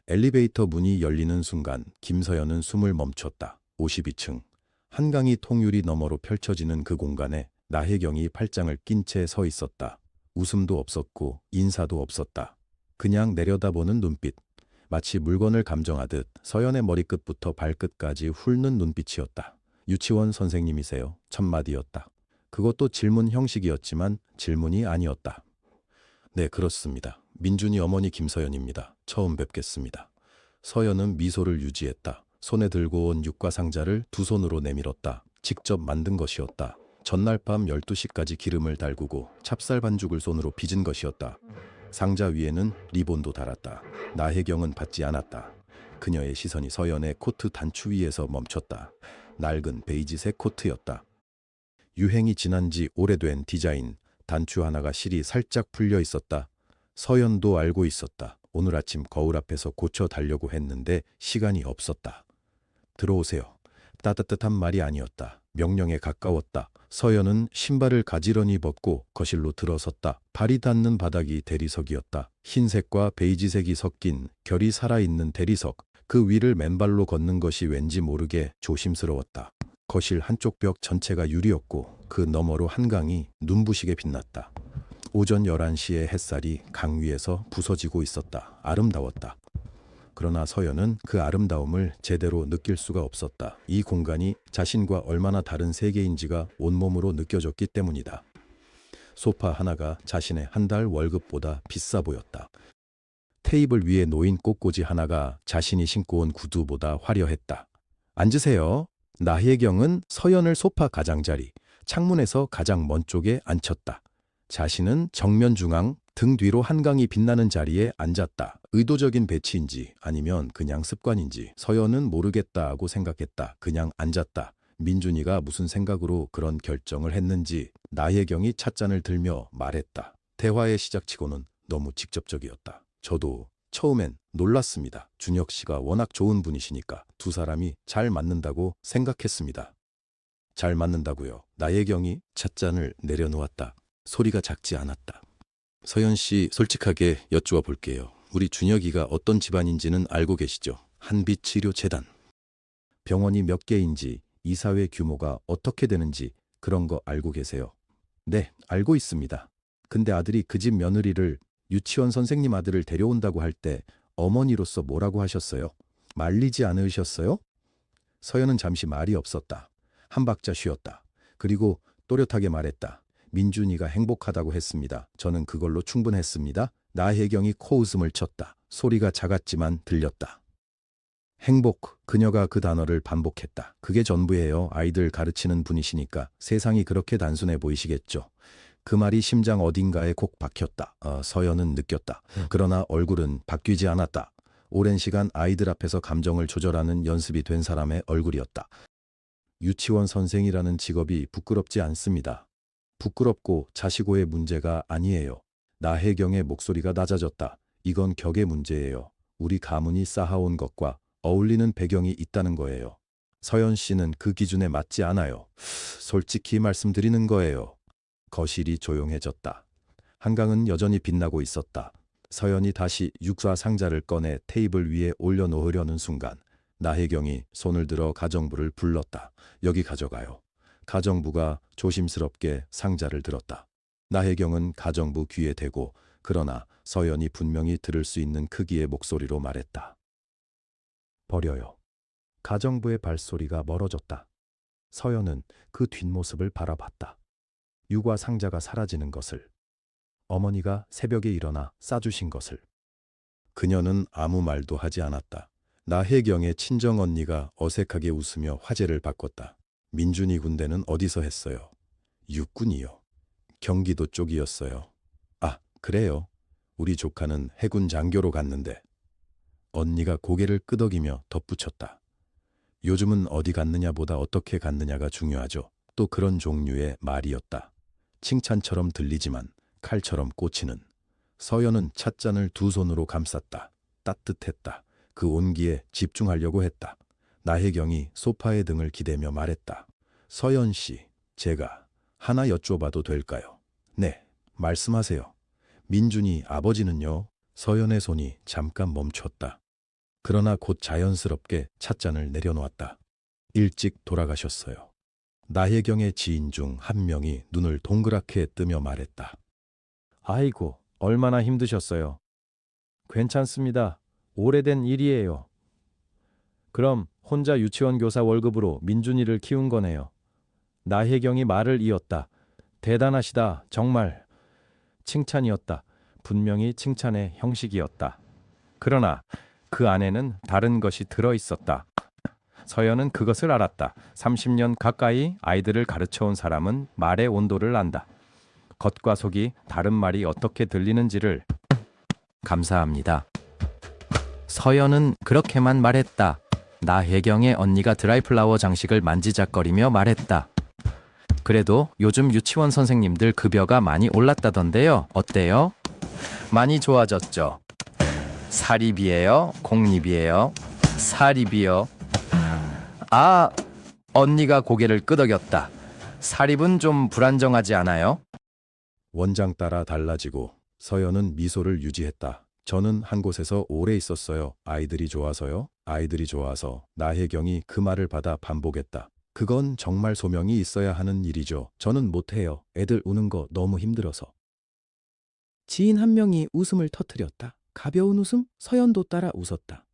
엘리베이터 문이 열리는 순간 김서연은 숨을 멈췄다. 52층. 한강이 통유리 너머로 펼쳐지는 그 공간에 나혜경이 팔짱을 낀 채 서 있었다. 웃음도 없었고 인사도 없었다. 그냥 내려다보는 눈빛. 마치 물건을 감정하듯 서연의 머리끝부터 발끝까지 훑는 눈빛이었다. 유치원 선생님이세요? 첫마디였다. 그것도 질문 형식이었지만 질문이 아니었다. 네, 그렇습니다. 민준이 어머니 김서연입니다. 처음 뵙겠습니다. 서연은 미소를 유지했다. 손에 들고 온 육과 상자를 두 손으로 내밀었다. 직접 만든 것이었다. 전날 밤 12시까지 기름을 달구고 찹쌀 반죽을 손으로 빚은 것이었다. 상자 위에는 리본도 달았다. 나혜경은 받지 않았다. 그녀의 시선이 서연의 코트 단추 위에서 멈췄다. 낡은 베이지색 코트였다. 유행이 지난 지 오래된 디자인, 단추 하나가 실이 살짝 풀려 있었다. 서연도 알고 있었다. 오늘 아침 거울 앞에서 고쳐 달려고 했는데 시간이 없었다. 들어오세요. 따뜻한 말이 아니었다. 명령에 가까웠다. 서연은 신발을 가지런히 벗고 거실로 들어섰다. 발이 닿는 바닥이 대리석이었다. 흰색과 베이지색이 섞인 결이 살아있는 대리석. 그 위를 맨발로 걷는 것이 왠지 모르게 조심스러웠다. 거실 한쪽 벽 전체가 유리였고 그 너머로 한강이 눈부시게 빛났다. 오전 11시에 햇살이 강 위에서 부서지고 있었다. 아름다웠다. 그러나 서연은 그 아름다움을 제대로 느낄 수가 없었다. 이 공간이 자신과 얼마나 다른 세계인지가 온몸으로 느껴졌기 때문이다. 소파 하나가 자신의 한 달 월급보다 비싸 보였다. 테이블 위에 놓인 꽃꽂이 하나가 자신이 신고 온 구두보다 화려했다. 앉으세요. 나혜경은 서연을 소파 가장자리, 창문에서 가장 먼 쪽에 앉혔다. 자신은 정면 중앙, 등 뒤로 한강이 빛나는 자리에 앉았다. 의도적인 배치인지 아니면 그냥 습관인지 서연은 모르겠다 하고 생각했다. 그냥 앉았다. 민준이가 무슨 생각으로 그런 결정을 했는지 나혜경이 찻잔을 들며 말했다. 대화의 시작치고는 너무 직접적이었다. 저도 처음엔 놀랐습니다. 준혁 씨가 워낙 좋은 분이시니까 두 사람이 잘 맞는다고 생각했습니다. 잘 맞는다고요. 나혜경이 찻잔을 내려놓았다. 소리가 작지 않았다. 서연 씨, 솔직하게 여쭈어 볼게요. 우리 준혁이가 어떤 집안인지는 알고 계시죠? 한빛치료재단. 병원이 몇 개인지, 이사회 규모가 어떻게 되는지 그런 거 알고 계세요? 네, 알고 있습니다. 근데 아들이 그 집 며느리를 유치원 선생님 아들을 데려온다고 할 때 어머니로서 뭐라고 하셨어요? 말리지 않으셨어요? 서연은 잠시 말이 없었다. 한 박자 쉬었다. 그리고 또렷하게 말했다. 민준이가 행복하다고 했습니다. 저는 그걸로 충분했습니다. 나혜경이 코웃음을 쳤다. 소리가 작았지만 들렸다. 행복, 그녀가 그 단어를 반복했다. 그게 전부예요. 아이들 가르치는 분이시니까 세상이 그렇게 단순해 보이시겠죠. 그 말이 심장 어딘가에 콕 박혔다. 서연은 느꼈다. 그러나 얼굴은 바뀌지 않았다. 오랜 시간 아이들 앞에서 감정을 조절하는 연습이 된 사람의 얼굴이었다. 유치원 선생이라는 직업이 부끄럽지 않습니다. 부끄럽고 자시고의 문제가 아니에요. 나혜경의 목소리가 낮아졌다. 이건 격의 문제예요. 우리 가문이 쌓아온 것과 어울리는 배경이 있다는 거예요. 서연 씨는 그 기준에 맞지 않아요. 솔직히 말씀드리는 거예요. 거실이 조용해졌다. 한강은 여전히 빛나고 있었다. 서연이 다시 육사 상자를 꺼내 테이블 위에 올려놓으려는 순간 나혜경이 손을 들어 가정부를 불렀다. 여기 가져가요. 가정부가 조심스럽게 상자를 들었다. 나혜경은 가정부 귀에 대고 그러나 서연이 분명히 들을 수 있는 크기의 목소리로 말했다. 버려요. 가정부의 발소리가 멀어졌다. 서연은 그 뒷모습을 바라봤다. 육아 상자가 사라지는 것을, 어머니가 새벽에 일어나 싸주신 것을. 그녀는 아무 말도 하지 않았다. 나혜경의 친정언니가 어색하게 웃으며 화제를 바꿨다. 민준이 군대는 어디서 했어요? 육군이요. 경기도 쪽이었어요. 아, 그래요? 우리 조카는 해군 장교로 갔는데. 언니가 고개를 끄덕이며 덧붙였다. 요즘은 어디 갔느냐보다 어떻게 갔느냐가 중요하죠. 또 그런 종류의 말이었다. 칭찬처럼 들리지만 칼처럼 꽂히는. 서연은 찻잔을 두 손으로 감쌌다. 따뜻했다. 그 온기에 집중하려고 했다. 나혜경이 소파의 등을 기대며 말했다. 서연 씨, 제가 하나 여쭤봐도 될까요? 네, 말씀하세요. 민준이 아버지는요? 서연의 손이 잠깐 멈췄다. 그러나 곧 자연스럽게 찻잔을 내려놓았다. 일찍 돌아가셨어요. 나혜경의 지인 중 한 명이 눈을 동그랗게 뜨며 말했다. 아이고, 얼마나 힘드셨어요. 괜찮습니다. 오래된 일이에요. 그럼 혼자 유치원 교사 월급으로 민준이를 키운 거네요. 나혜경이 말을 이었다. 대단하시다. 정말. 칭찬이었다. 분명히 칭찬의 형식이었다. 그러나 그 안에는 다른 것이 들어있었다. 서연은 그것을 알았다. 30년 가까이 아이들을 가르쳐온 사람은 말의 온도를 안다. 겉과 속이 다른 말이 어떻게 들리는지를. 감사합니다. 서연은 그렇게만 말했다. 나혜경의 언니가 드라이플라워 장식을 만지작거리며 말했다. 그래도 요즘 유치원 선생님들 급여가 많이 올랐다던데요. 어때요? 많이 좋아졌죠? 사립이에요? 공립이에요? 사립이요. 아, 언니가 고개를 끄덕였다. 사립은 좀 불안정하지 않아요? 원장 따라 달라지고 서연은 미소를 유지했다. 저는 한 곳에서 오래 있었어요. 아이들이 좋아서요. 아이들이 좋아서. 나혜경이 그 말을 받아 반복했다. 그건 정말 소명이 있어야 하는 일이죠. 저는 못해요. 애들 우는 거 너무 힘들어서. 지인 한 명이 웃음을 터뜨렸다. 가벼운 웃음? 서연도 따라 웃었다.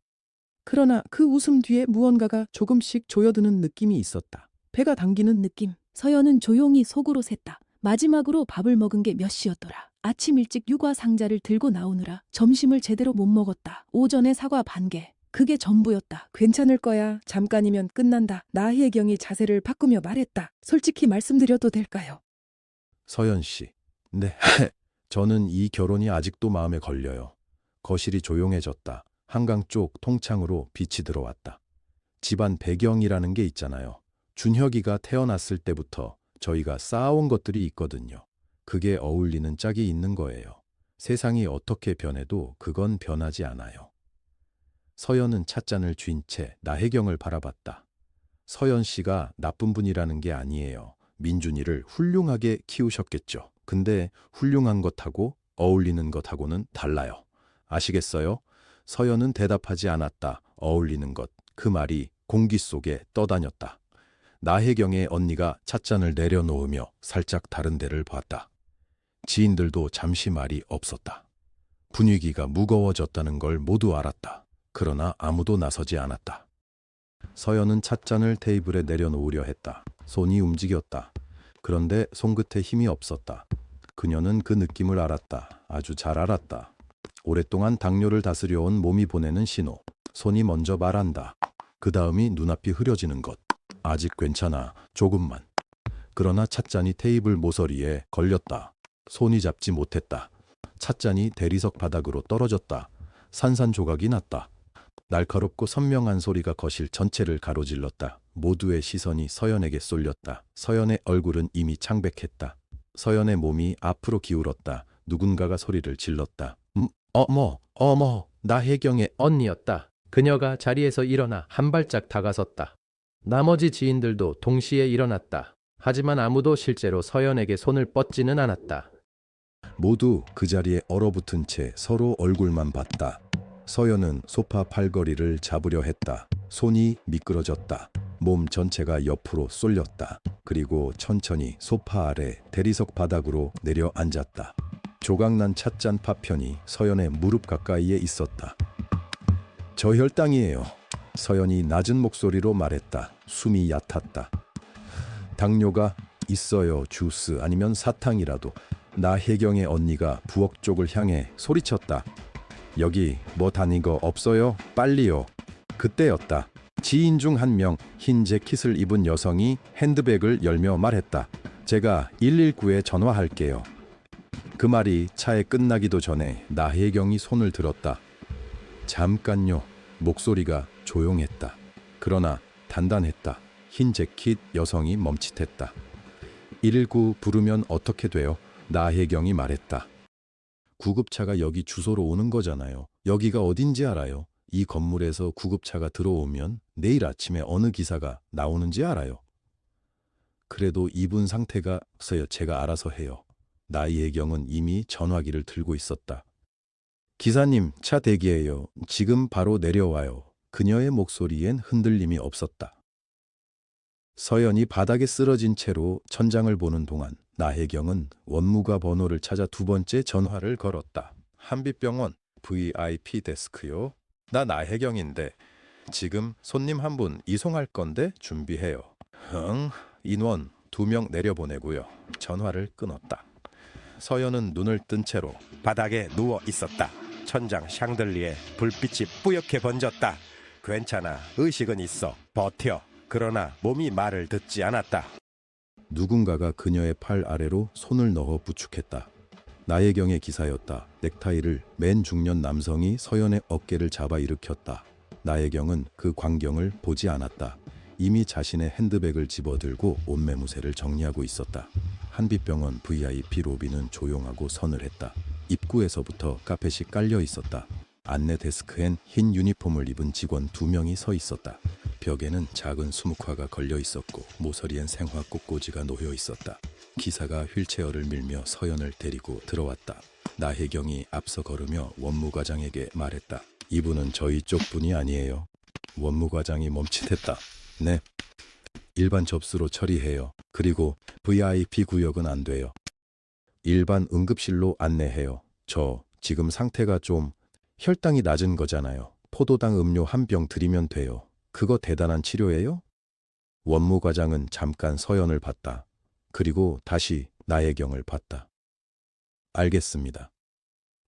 그러나 그 웃음 뒤에 무언가가 조금씩 조여드는 느낌이 있었다. 배가 당기는 느낌. 서연은 조용히 속으로 샜다. 마지막으로 밥을 먹은 게 몇 시였더라. 아침 일찍 육아 상자를 들고 나오느라 점심을 제대로 못 먹었다. 오전에 사과 반 개. 그게 전부였다. 괜찮을 거야. 잠깐이면 끝난다. 나혜경이 자세를 바꾸며 말했다. 솔직히 말씀드려도 될까요? 서연 씨. 네. 저는 이 결혼이 아직도 마음에 걸려요. 거실이 조용해졌다. 한강 쪽 통창으로 빛이 들어왔다. 집안 배경이라는 게 있잖아요. 준혁이가 태어났을 때부터 저희가 쌓아온 것들이 있거든요. 그게 어울리는 짝이 있는 거예요. 세상이 어떻게 변해도 그건 변하지 않아요. 서연은 찻잔을 쥔 채 나혜경을 바라봤다. 서연 씨가 나쁜 분이라는 게 아니에요. 민준이를 훌륭하게 키우셨겠죠. 근데 훌륭한 것하고 어울리는 것하고는 달라요. 아시겠어요? 서연은 대답하지 않았다. 어울리는 것. 그 말이 공기 속에 떠다녔다. 나혜경의 언니가 찻잔을 내려놓으며 살짝 다른 데를 봤다. 지인들도 잠시 말이 없었다. 분위기가 무거워졌다는 걸 모두 알았다. 그러나 아무도 나서지 않았다. 서연은 찻잔을 테이블에 내려놓으려 했다. 손이 움직였다. 그런데 손끝에 힘이 없었다. 그녀는 그 느낌을 알았다. 아주 잘 알았다. 오랫동안 당뇨를 다스려온 몸이 보내는 신호. 손이 먼저 말한다. 그 다음이 눈앞이 흐려지는 것. 아직 괜찮아. 조금만. 그러나 찻잔이 테이블 모서리에 걸렸다. 손이 잡지 못했다. 찻잔이 대리석 바닥으로 떨어졌다. 산산조각이 났다. 날카롭고 선명한 소리가 거실 전체를 가로질렀다. 모두의 시선이 서연에게 쏠렸다. 서연의 얼굴은 이미 창백했다. 서연의 몸이 앞으로 기울었다. 누군가가 소리를 질렀다. 어머, 나혜경의 언니였다. 그녀가 자리에서 일어나 한 발짝 다가섰다. 나머지 지인들도 동시에 일어났다. 하지만 아무도 실제로 서연에게 손을 뻗지는 않았다. 모두 그 자리에 얼어붙은 채 서로 얼굴만 봤다. 서연은 소파 팔걸이를 잡으려 했다. 손이 미끄러졌다. 몸 전체가 옆으로 쏠렸다. 그리고 천천히 소파 아래 대리석 바닥으로 내려앉았다. 조각난 찻잔 파편이 서연의 무릎 가까이에 있었다. 저 혈당이에요. 서연이 낮은 목소리로 말했다. 숨이 얕았다. 당뇨가 있어요. 주스 아니면 사탕이라도. 나혜경의 언니가 부엌 쪽을 향해 소리쳤다. 여기 뭐 다닌 거 없어요? 빨리요. 그때였다. 지인 중 한 명 흰 재킷을 입은 여성이 핸드백을 열며 말했다. 제가 119에 전화할게요. 그 말이 차에 끝나기도 전에 나혜경이 손을 들었다. 잠깐요. 목소리가 조용했다. 그러나 단단했다. 흰 재킷 여성이 멈칫했다. 119 부르면 어떻게 돼요? 나혜경이 말했다. 구급차가 여기 주소로 오는 거잖아요. 여기가 어딘지 알아요? 이 건물에서 구급차가 들어오면 내일 아침에 어느 기사가 나오는지 알아요. 그래도 이분 상태가 없어요. 제가 알아서 해요. 나혜경은 이미 전화기를 들고 있었다. 기사님, 차 대기해요. 지금 바로 내려와요. 그녀의 목소리엔 흔들림이 없었다. 서연이 바닥에 쓰러진 채로 천장을 보는 동안 나혜경은 원무과 번호를 찾아 두 번째 전화를 걸었다. 한빛병원 VIP 데스크요. 나 나혜경인데 지금 손님 한 분 이송할 건데 준비해요. 흥, 인원 2명 내려보내고요. 전화를 끊었다. 서연은 눈을 뜬 채로 바닥에 누워 있었다. 천장 샹들리에 불빛이 뿌옇게 번졌다. 괜찮아. 의식은 있어. 버텨. 그러나 몸이 말을 듣지 않았다. 누군가가 그녀의 팔 아래로 손을 넣어 부축했다. 나혜경의 기사였다. 넥타이를 맨 중년 남성이 서연의 어깨를 잡아 일으켰다. 나혜경은 그 광경을 보지 않았다. 이미 자신의 핸드백을 집어들고 옷매무새를 정리하고 있었다. 한빛병원 VIP 로비는 조용하고 서늘했다. 입구에서부터 카펫이 깔려 있었다. 안내 데스크엔 흰 유니폼을 입은 직원 2명이 서 있었다. 벽에는 작은 수묵화가 걸려 있었고 모서리엔 생화 꽃꽂이가 놓여 있었다. 기사가 휠체어를 밀며 서연을 데리고 들어왔다. 나혜경이 앞서 걸으며 원무과장에게 말했다. 이분은 저희 쪽 분이 아니에요. 원무과장이 멈칫했다. 네. 일반 접수로 처리해요. 그리고 VIP 구역은 안 돼요. 일반 응급실로 안내해요. 저 지금 상태가 좀 혈당이 낮은 거잖아요. 포도당 음료 한 병 드리면 돼요. 그거 대단한 치료예요? 원무과장은 잠깐 서연을 봤다. 그리고 다시 나혜경을 봤다. 알겠습니다.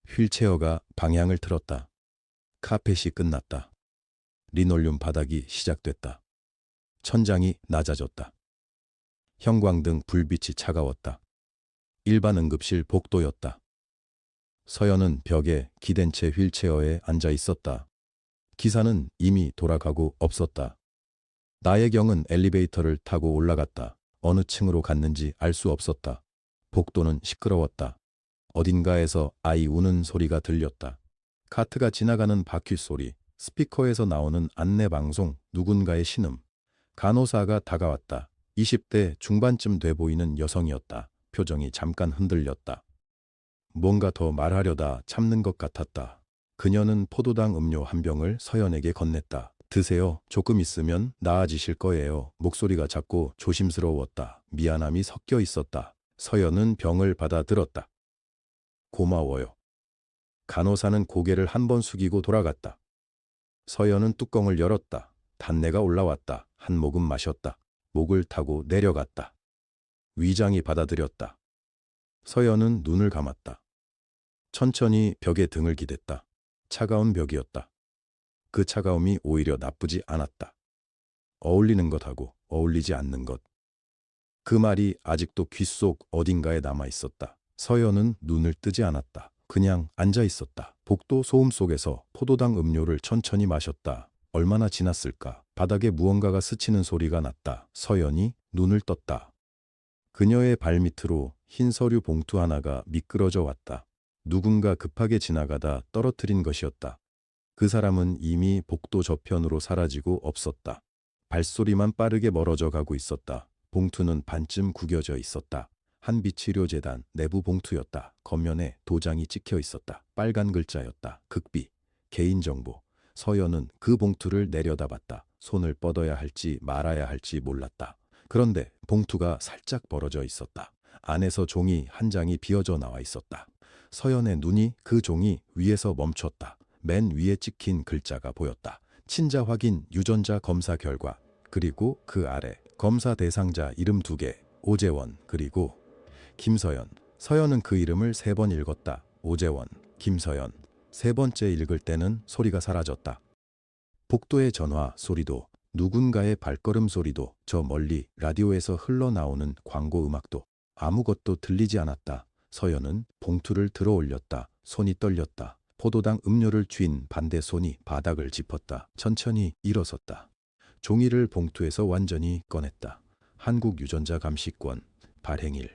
휠체어가 방향을 틀었다. 카펫이 끝났다. 리놀륨 바닥이 시작됐다. 천장이 낮아졌다. 형광등 불빛이 차가웠다. 일반 응급실 복도였다. 서연은 벽에 기댄 채 휠체어에 앉아 있었다. 기사는 이미 돌아가고 없었다. 나혜경은 엘리베이터를 타고 올라갔다. 어느 층으로 갔는지 알 수 없었다. 복도는 시끄러웠다. 어딘가에서 아이 우는 소리가 들렸다. 카트가 지나가는 바퀴 소리, 스피커에서 나오는 안내방송, 누군가의 신음. 간호사가 다가왔다. 20대 중반쯤 돼 보이는 여성이었다. 표정이 잠깐 흔들렸다. 뭔가 더 말하려다 참는 것 같았다. 그녀는 포도당 음료 한 병을 서연에게 건넸다. 드세요. 조금 있으면 나아지실 거예요. 목소리가 작고 조심스러웠다. 미안함이 섞여 있었다. 서연은 병을 받아들었다. 고마워요. 간호사는 고개를 한 번 숙이고 돌아갔다. 서연은 뚜껑을 열었다. 단내가 올라왔다. 한 모금 마셨다. 목을 타고 내려갔다. 위장이 받아들였다. 서연은 눈을 감았다. 천천히 벽에 등을 기댔다. 차가운 벽이었다. 그 차가움이 오히려 나쁘지 않았다. 어울리는 것하고 어울리지 않는 것. 그 말이 아직도 귓속 어딘가에 남아 있었다. 서연은 눈을 뜨지 않았다. 그냥 앉아 있었다. 복도 소음 속에서 포도당 음료를 천천히 마셨다. 얼마나 지났을까? 바닥에 무언가가 스치는 소리가 났다. 서연이 눈을 떴다. 그녀의 발밑으로 흰 서류 봉투 하나가 미끄러져 왔다. 누군가 급하게 지나가다 떨어뜨린 것이었다. 그 사람은 이미 복도 저편으로 사라지고 없었다. 발소리만 빠르게 멀어져 가고 있었다. 봉투는 반쯤 구겨져 있었다. 한빛치료재단 내부 봉투였다. 겉면에 도장이 찍혀 있었다. 빨간 글자였다. 극비, 개인정보. 서연은 그 봉투를 내려다봤다. 손을 뻗어야 할지 말아야 할지 몰랐다. 그런데 봉투가 살짝 벌어져 있었다. 안에서 종이 한 장이 비어져 나와 있었다. 서연의 눈이 그 종이 위에서 멈췄다. 맨 위에 찍힌 글자가 보였다. 친자 확인 유전자 검사 결과. 그리고 그 아래 검사 대상자 이름 2개. 오재원 그리고 김서연. 서연은 그 이름을 3번 읽었다. 오재원, 김서연. 3번째 읽을 때는 소리가 사라졌다. 복도의 전화 소리도, 누군가의 발걸음 소리도, 저 멀리 라디오에서 흘러나오는 광고 음악도 아무것도 들리지 않았다. 서연은 봉투를 들어 올렸다. 손이 떨렸다. 포도당 음료를 쥔 반대 손이 바닥을 짚었다. 천천히 일어섰다. 종이를 봉투에서 완전히 꺼냈다. 한국 유전자 감시권 발행일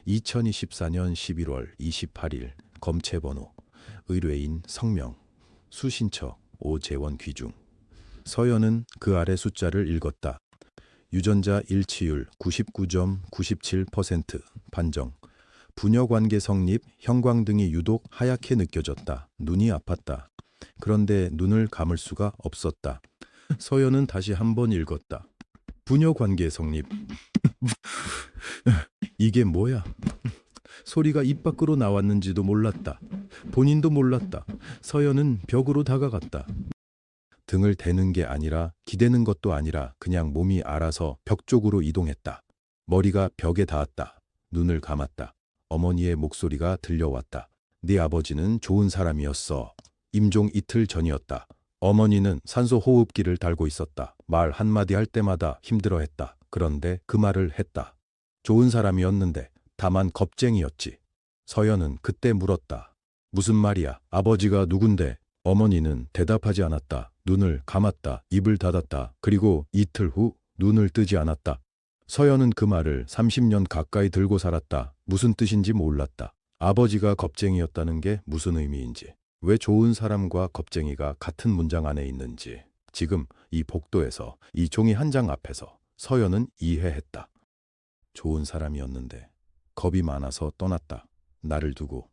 2024년 11월 28일 검체번호 의뢰인 성명 수신처 오재원 귀중. 서연은 그 아래 숫자를 읽었다. 유전자 일치율 99.97% 판정. 부녀관계 성립, 형광등이 유독 하얗게 느껴졌다. 눈이 아팠다. 그런데 눈을 감을 수가 없었다. 서연은 다시 한번 읽었다. 부녀관계 성립. 이게 뭐야? 소리가 입 밖으로 나왔는지도 몰랐다. 본인도 몰랐다. 서연은 벽으로 다가갔다. 등을 대는 게 아니라 기대는 것도 아니라 그냥 몸이 알아서 벽 쪽으로 이동했다. 머리가 벽에 닿았다. 눈을 감았다. 어머니의 목소리가 들려왔다. 네 아버지는 좋은 사람이었어. 임종 이틀 전이었다. 어머니는 산소 호흡기를 달고 있었다. 말 한마디 할 때마다 힘들어했다. 그런데 그 말을 했다. 좋은 사람이었는데 다만 겁쟁이였지. 서연은 그때 물었다. 무슨 말이야? 아버지가 누군데? 어머니는 대답하지 않았다. 눈을 감았다. 입을 닫았다. 그리고 이틀 후 눈을 뜨지 않았다. 서연은 그 말을 30년 가까이 들고 살았다. 무슨 뜻인지 몰랐다. 아버지가 겁쟁이였다는 게 무슨 의미인지, 왜 좋은 사람과 겁쟁이가 같은 문장 안에 있는지, 지금 이 복도에서 이 종이 한 장 앞에서 서연은 이해했다. 좋은 사람이었는데 겁이 많아서 떠났다. 나를 두고.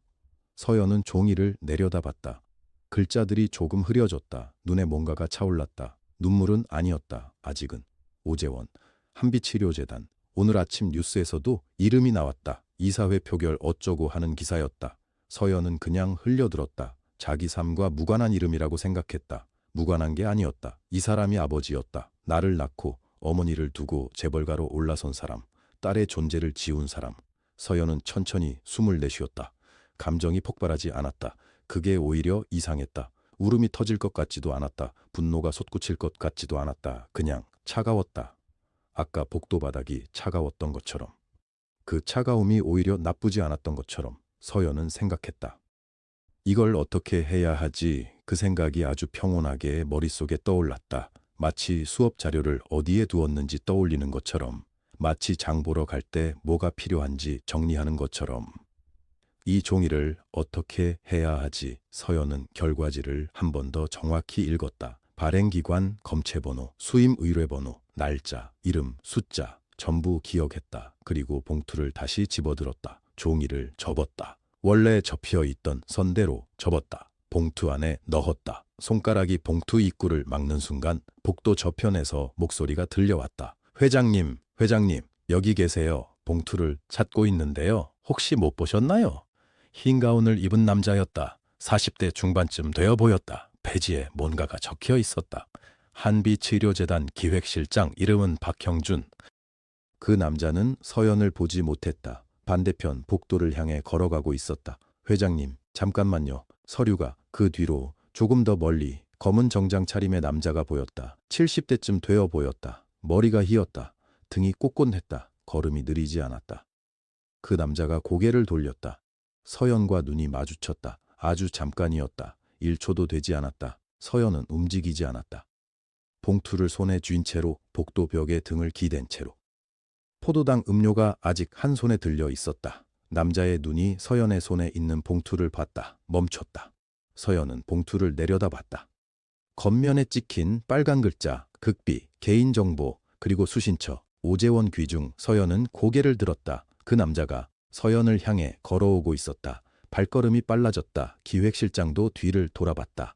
서연은 종이를 내려다봤다. 글자들이 조금 흐려졌다. 눈에 뭔가가 차올랐다. 눈물은 아니었다. 아직은. 오재원, 한빛치료재단. 오늘 아침 뉴스에서도 이름이 나왔다. 이사회 표결 어쩌고 하는 기사였다. 서연은 그냥 흘려들었다. 자기 삶과 무관한 이름이라고 생각했다. 무관한 게 아니었다. 이 사람이 아버지였다. 나를 낳고 어머니를 두고 재벌가로 올라선 사람. 딸의 존재를 지운 사람. 서연은 천천히 숨을 내쉬었다. 감정이 폭발하지 않았다. 그게 오히려 이상했다. 울음이 터질 것 같지도 않았다. 분노가 솟구칠 것 같지도 않았다. 그냥 차가웠다. 아까 복도 바닥이 차가웠던 것처럼. 그 차가움이 오히려 나쁘지 않았던 것처럼 서연은 생각했다. 이걸 어떻게 해야 하지? 그 생각이 아주 평온하게 머릿속에 떠올랐다. 마치 수업 자료를 어디에 두었는지 떠올리는 것처럼, 마치 장 보러 갈 때 뭐가 필요한지 정리하는 것처럼. 이 종이를 어떻게 해야 하지? 서연은 결과지를 한 번 더 정확히 읽었다. 발행기관, 검체번호, 수임 의뢰번호, 날짜, 이름, 숫자 전부 기억했다. 그리고 봉투를 다시 집어들었다. 종이를 접었다. 원래 접혀 있던 선대로 접었다. 봉투 안에 넣었다. 손가락이 봉투 입구를 막는 순간 복도 저편에서 목소리가 들려왔다. 회장님, 여기 계세요. 봉투를 찾고 있는데요. 혹시 못 보셨나요? 흰 가운을 입은 남자였다. 40대 중반쯤 되어 보였다. 배지에 뭔가가 적혀 있었다. 한빛치료재단 기획실장, 이름은 박형준. 그 남자는 서연을 보지 못했다. 반대편 복도를 향해 걸어가고 있었다. 회장님, 잠깐만요. 서류가. 그 뒤로 조금 더 멀리 검은 정장 차림의 남자가 보였다. 70대쯤 되어 보였다. 머리가 휘었다. 등이 꼿꼿했다. 걸음이 느리지 않았다. 그 남자가 고개를 돌렸다. 서연과 눈이 마주쳤다. 아주 잠깐이었다. 1초도 되지 않았다. 서연은 움직이지 않았다. 봉투를 손에 쥔 채로 복도 벽에 등을 기댄 채로. 포도당 음료가 아직 한 손에 들려 있었다. 남자의 눈이 서연의 손에 있는 봉투를 봤다. 멈췄다. 서연은 봉투를 내려다봤다. 겉면에 찍힌 빨간 글자, 극비, 개인정보, 그리고 수신처, 오재원 귀중. 서연은 고개를 들었다. 그 남자가 서연을 향해 걸어오고 있었다. 발걸음이 빨라졌다. 기획실장도 뒤를 돌아봤다.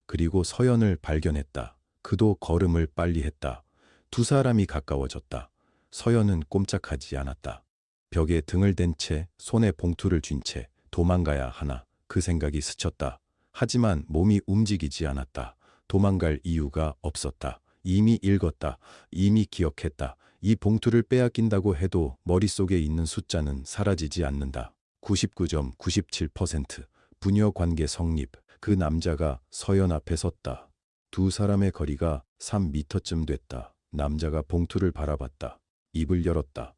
그리고 서연을 발견했다. 그도 걸음을 빨리 했다. 두 사람이 가까워졌다. 서연은 꼼짝하지 않았다. 벽에 등을 댄 채 손에 봉투를 쥔 채 도망가야 하나, 그 생각이 스쳤다. 하지만 몸이 움직이지 않았다. 도망갈 이유가 없었다. 이미 읽었다. 이미 기억했다. 이 봉투를 빼앗긴다고 해도 머릿속에 있는 숫자는 사라지지 않는다. 99.97%. 부녀 관계 성립. 그 남자가 서연 앞에 섰다. 두 사람의 거리가 3미터쯤 됐다. 남자가 봉투를 바라봤다. 입을 열었다.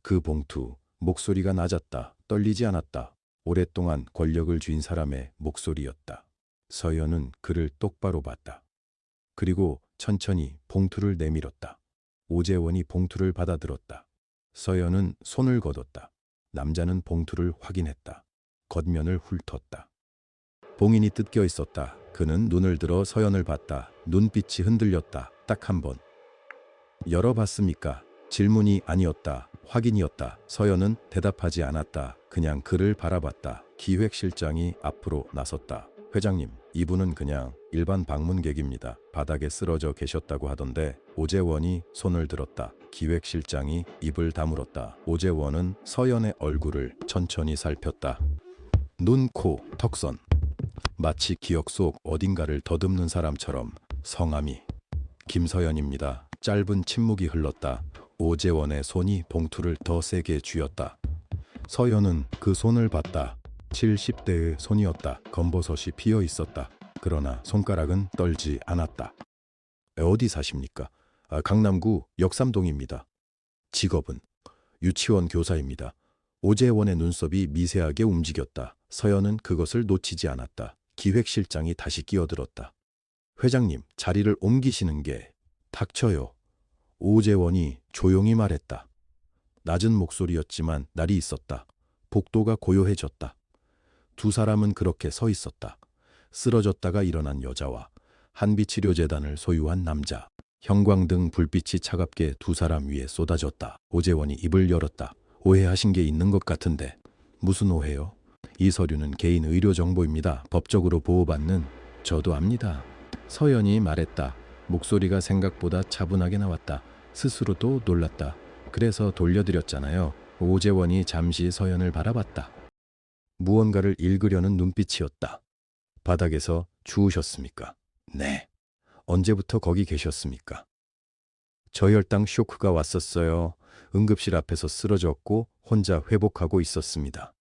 그 봉투, 목소리가 낮았다. 떨리지 않았다. 오랫동안 권력을 쥔 사람의 목소리였다. 서연은 그를 똑바로 봤다. 그리고 천천히 봉투를 내밀었다. 오재원이 봉투를 받아들었다. 서연은 손을 거뒀다. 남자는 봉투를 확인했다. 겉면을 훑었다. 봉인이 뜯겨 있었다. 그는 눈을 들어 서연을 봤다. 눈빛이 흔들렸다. 딱 한 번. 열어봤습니까? 질문이 아니었다. 확인이었다. 서연은 대답하지 않았다. 그냥 그를 바라봤다. 기획실장이 앞으로 나섰다. 회장님, 이분은 그냥 일반 방문객입니다. 바닥에 쓰러져 계셨다고 하던데. 오재원이 손을 들었다. 기획실장이 입을 다물었다. 오재원은 서연의 얼굴을 천천히 살폈다. 눈, 코, 턱선. 마치 기억 속 어딘가를 더듬는 사람처럼. 성함이 김서연입니다. 짧은 침묵이 흘렀다. 오재원의 손이 봉투를 더 세게 쥐었다. 서연은 그 손을 봤다. 70대의 손이었다. 검버섯이 피어 있었다. 그러나 손가락은 떨지 않았다. 어디 사십니까? 강남구 역삼동입니다. 직업은 유치원 교사입니다. 오재원의 눈썹이 미세하게 움직였다. 서연은 그것을 놓치지 않았다. 기획실장이 다시 끼어들었다. 회장님, 자리를 옮기시는 게. 닥쳐요. 오재원이 조용히 말했다. 낮은 목소리였지만 날이 있었다. 복도가 고요해졌다. 두 사람은 그렇게 서 있었다. 쓰러졌다가 일어난 여자와 한빛치료재단을 소유한 남자. 형광등 불빛이 차갑게 두 사람 위에 쏟아졌다. 오재원이 입을 열었다. 오해하신 게 있는 것 같은데. 무슨 오해요? 이 서류는 개인 의료 정보입니다. 법적으로 보호받는. 저도 압니다. 서연이 말했다. 목소리가 생각보다 차분하게 나왔다. 스스로도 놀랐다. 그래서 돌려드렸잖아요. 오재원이 잠시 서연을 바라봤다. 무언가를 읽으려는 눈빛이었다. 바닥에서 주우셨습니까? 네. 언제부터 거기 계셨습니까? 저혈당 쇼크가 왔었어요. 응급실 앞에서 쓰러졌고 혼자 회복하고 있었습니다.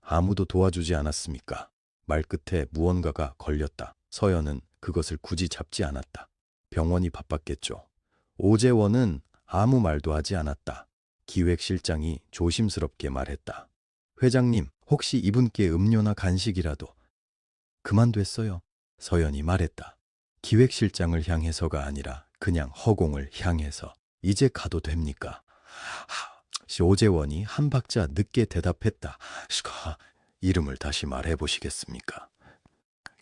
아무도 도와주지 않았습니까? 말끝에 무언가가 걸렸다. 서연은 그것을 굳이 잡지 않았다. 병원이 바빴겠죠. 오재원은 아무 말도 하지 않았다. 기획실장이 조심스럽게 말했다. 회장님, 혹시 이분께 음료나 간식이라도. 그만됐어요. 서연이 말했다. 기획실장을 향해서가 아니라 그냥 허공을 향해서. 이제 가도 됩니까? 오재원이 한 박자 늦게 대답했다. 이름을 다시 말해보시겠습니까?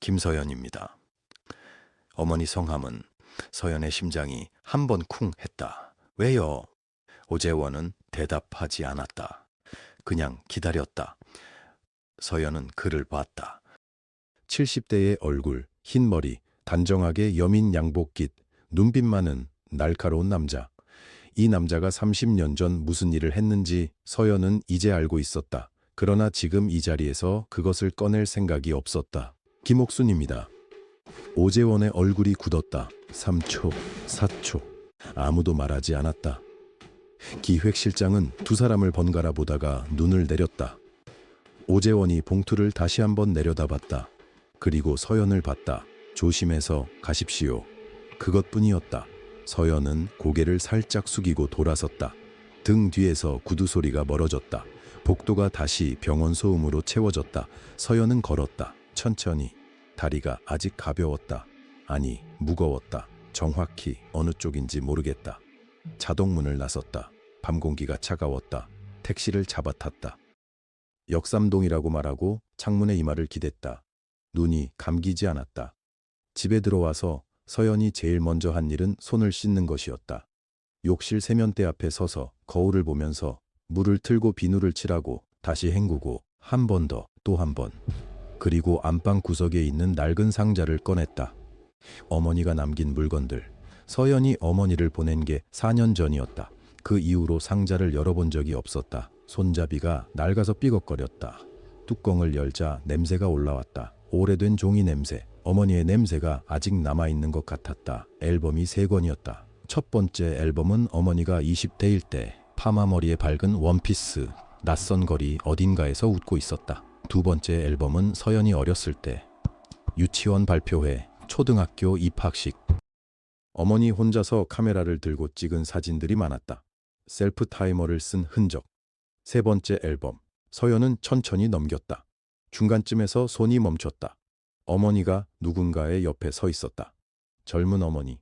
김서연입니다. 어머니 성함은. 서연의 심장이 한 번 쿵 했다. 왜요? 오재원은 대답하지 않았다. 그냥 기다렸다. 서연은 그를 봤다. 70대의 얼굴, 흰 머리, 단정하게 여민 양복깃, 눈빛만은 날카로운 남자. 이 남자가 30년 전 무슨 일을 했는지 서연은 이제 알고 있었다. 그러나 지금 이 자리에서 그것을 꺼낼 생각이 없었다. 김옥순입니다. 오재원의 얼굴이 굳었다. 3초, 4초. 아무도 말하지 않았다. 기획실장은 두 사람을 번갈아 보다가 눈을 내렸다. 오재원이 봉투를 다시 한번 내려다봤다. 그리고 서연을 봤다. 조심해서 가십시오. 그것뿐이었다. 서연은 고개를 살짝 숙이고 돌아섰다. 등 뒤에서 구두 소리가 멀어졌다. 복도가 다시 병원 소음으로 채워졌다. 서연은 걸었다. 천천히. 다리가 아직 가벼웠다. 아니, 무거웠다. 정확히 어느 쪽인지 모르겠다. 자동문을 나섰다. 밤 공기가 차가웠다. 택시를 잡아탔다. 역삼동이라고 말하고 창문에 이마를 기댔다. 눈이 감기지 않았다. 집에 들어와서 서연이 제일 먼저 한 일은 손을 씻는 것이었다. 욕실 세면대 앞에 서서 거울을 보면서 물을 틀고 비누를 칠하고 다시 헹구고 한 번 더, 또 한 번. 그리고 안방 구석에 있는 낡은 상자를 꺼냈다. 어머니가 남긴 물건들. 서연이 어머니를 보낸 게 4년 전이었다. 그 이후로 상자를 열어본 적이 없었다. 손잡이가 낡아서 삐걱거렸다. 뚜껑을 열자 냄새가 올라왔다. 오래된 종이 냄새. 어머니의 냄새가 아직 남아있는 것 같았다. 앨범이 3권이었다. 첫 번째 앨범은 어머니가 20대일 때 파마머리에 밝은 원피스, 낯선 거리 어딘가에서 웃고 있었다. 두 번째 앨범은 서연이 어렸을 때 유치원 발표회, 초등학교 입학식. 어머니 혼자서 카메라를 들고 찍은 사진들이 많았다. 셀프 타이머를 쓴 흔적. 세 번째 앨범. 서연은 천천히 넘겼다. 중간쯤에서 손이 멈췄다. 어머니가 누군가의 옆에 서 있었다. 젊은 어머니.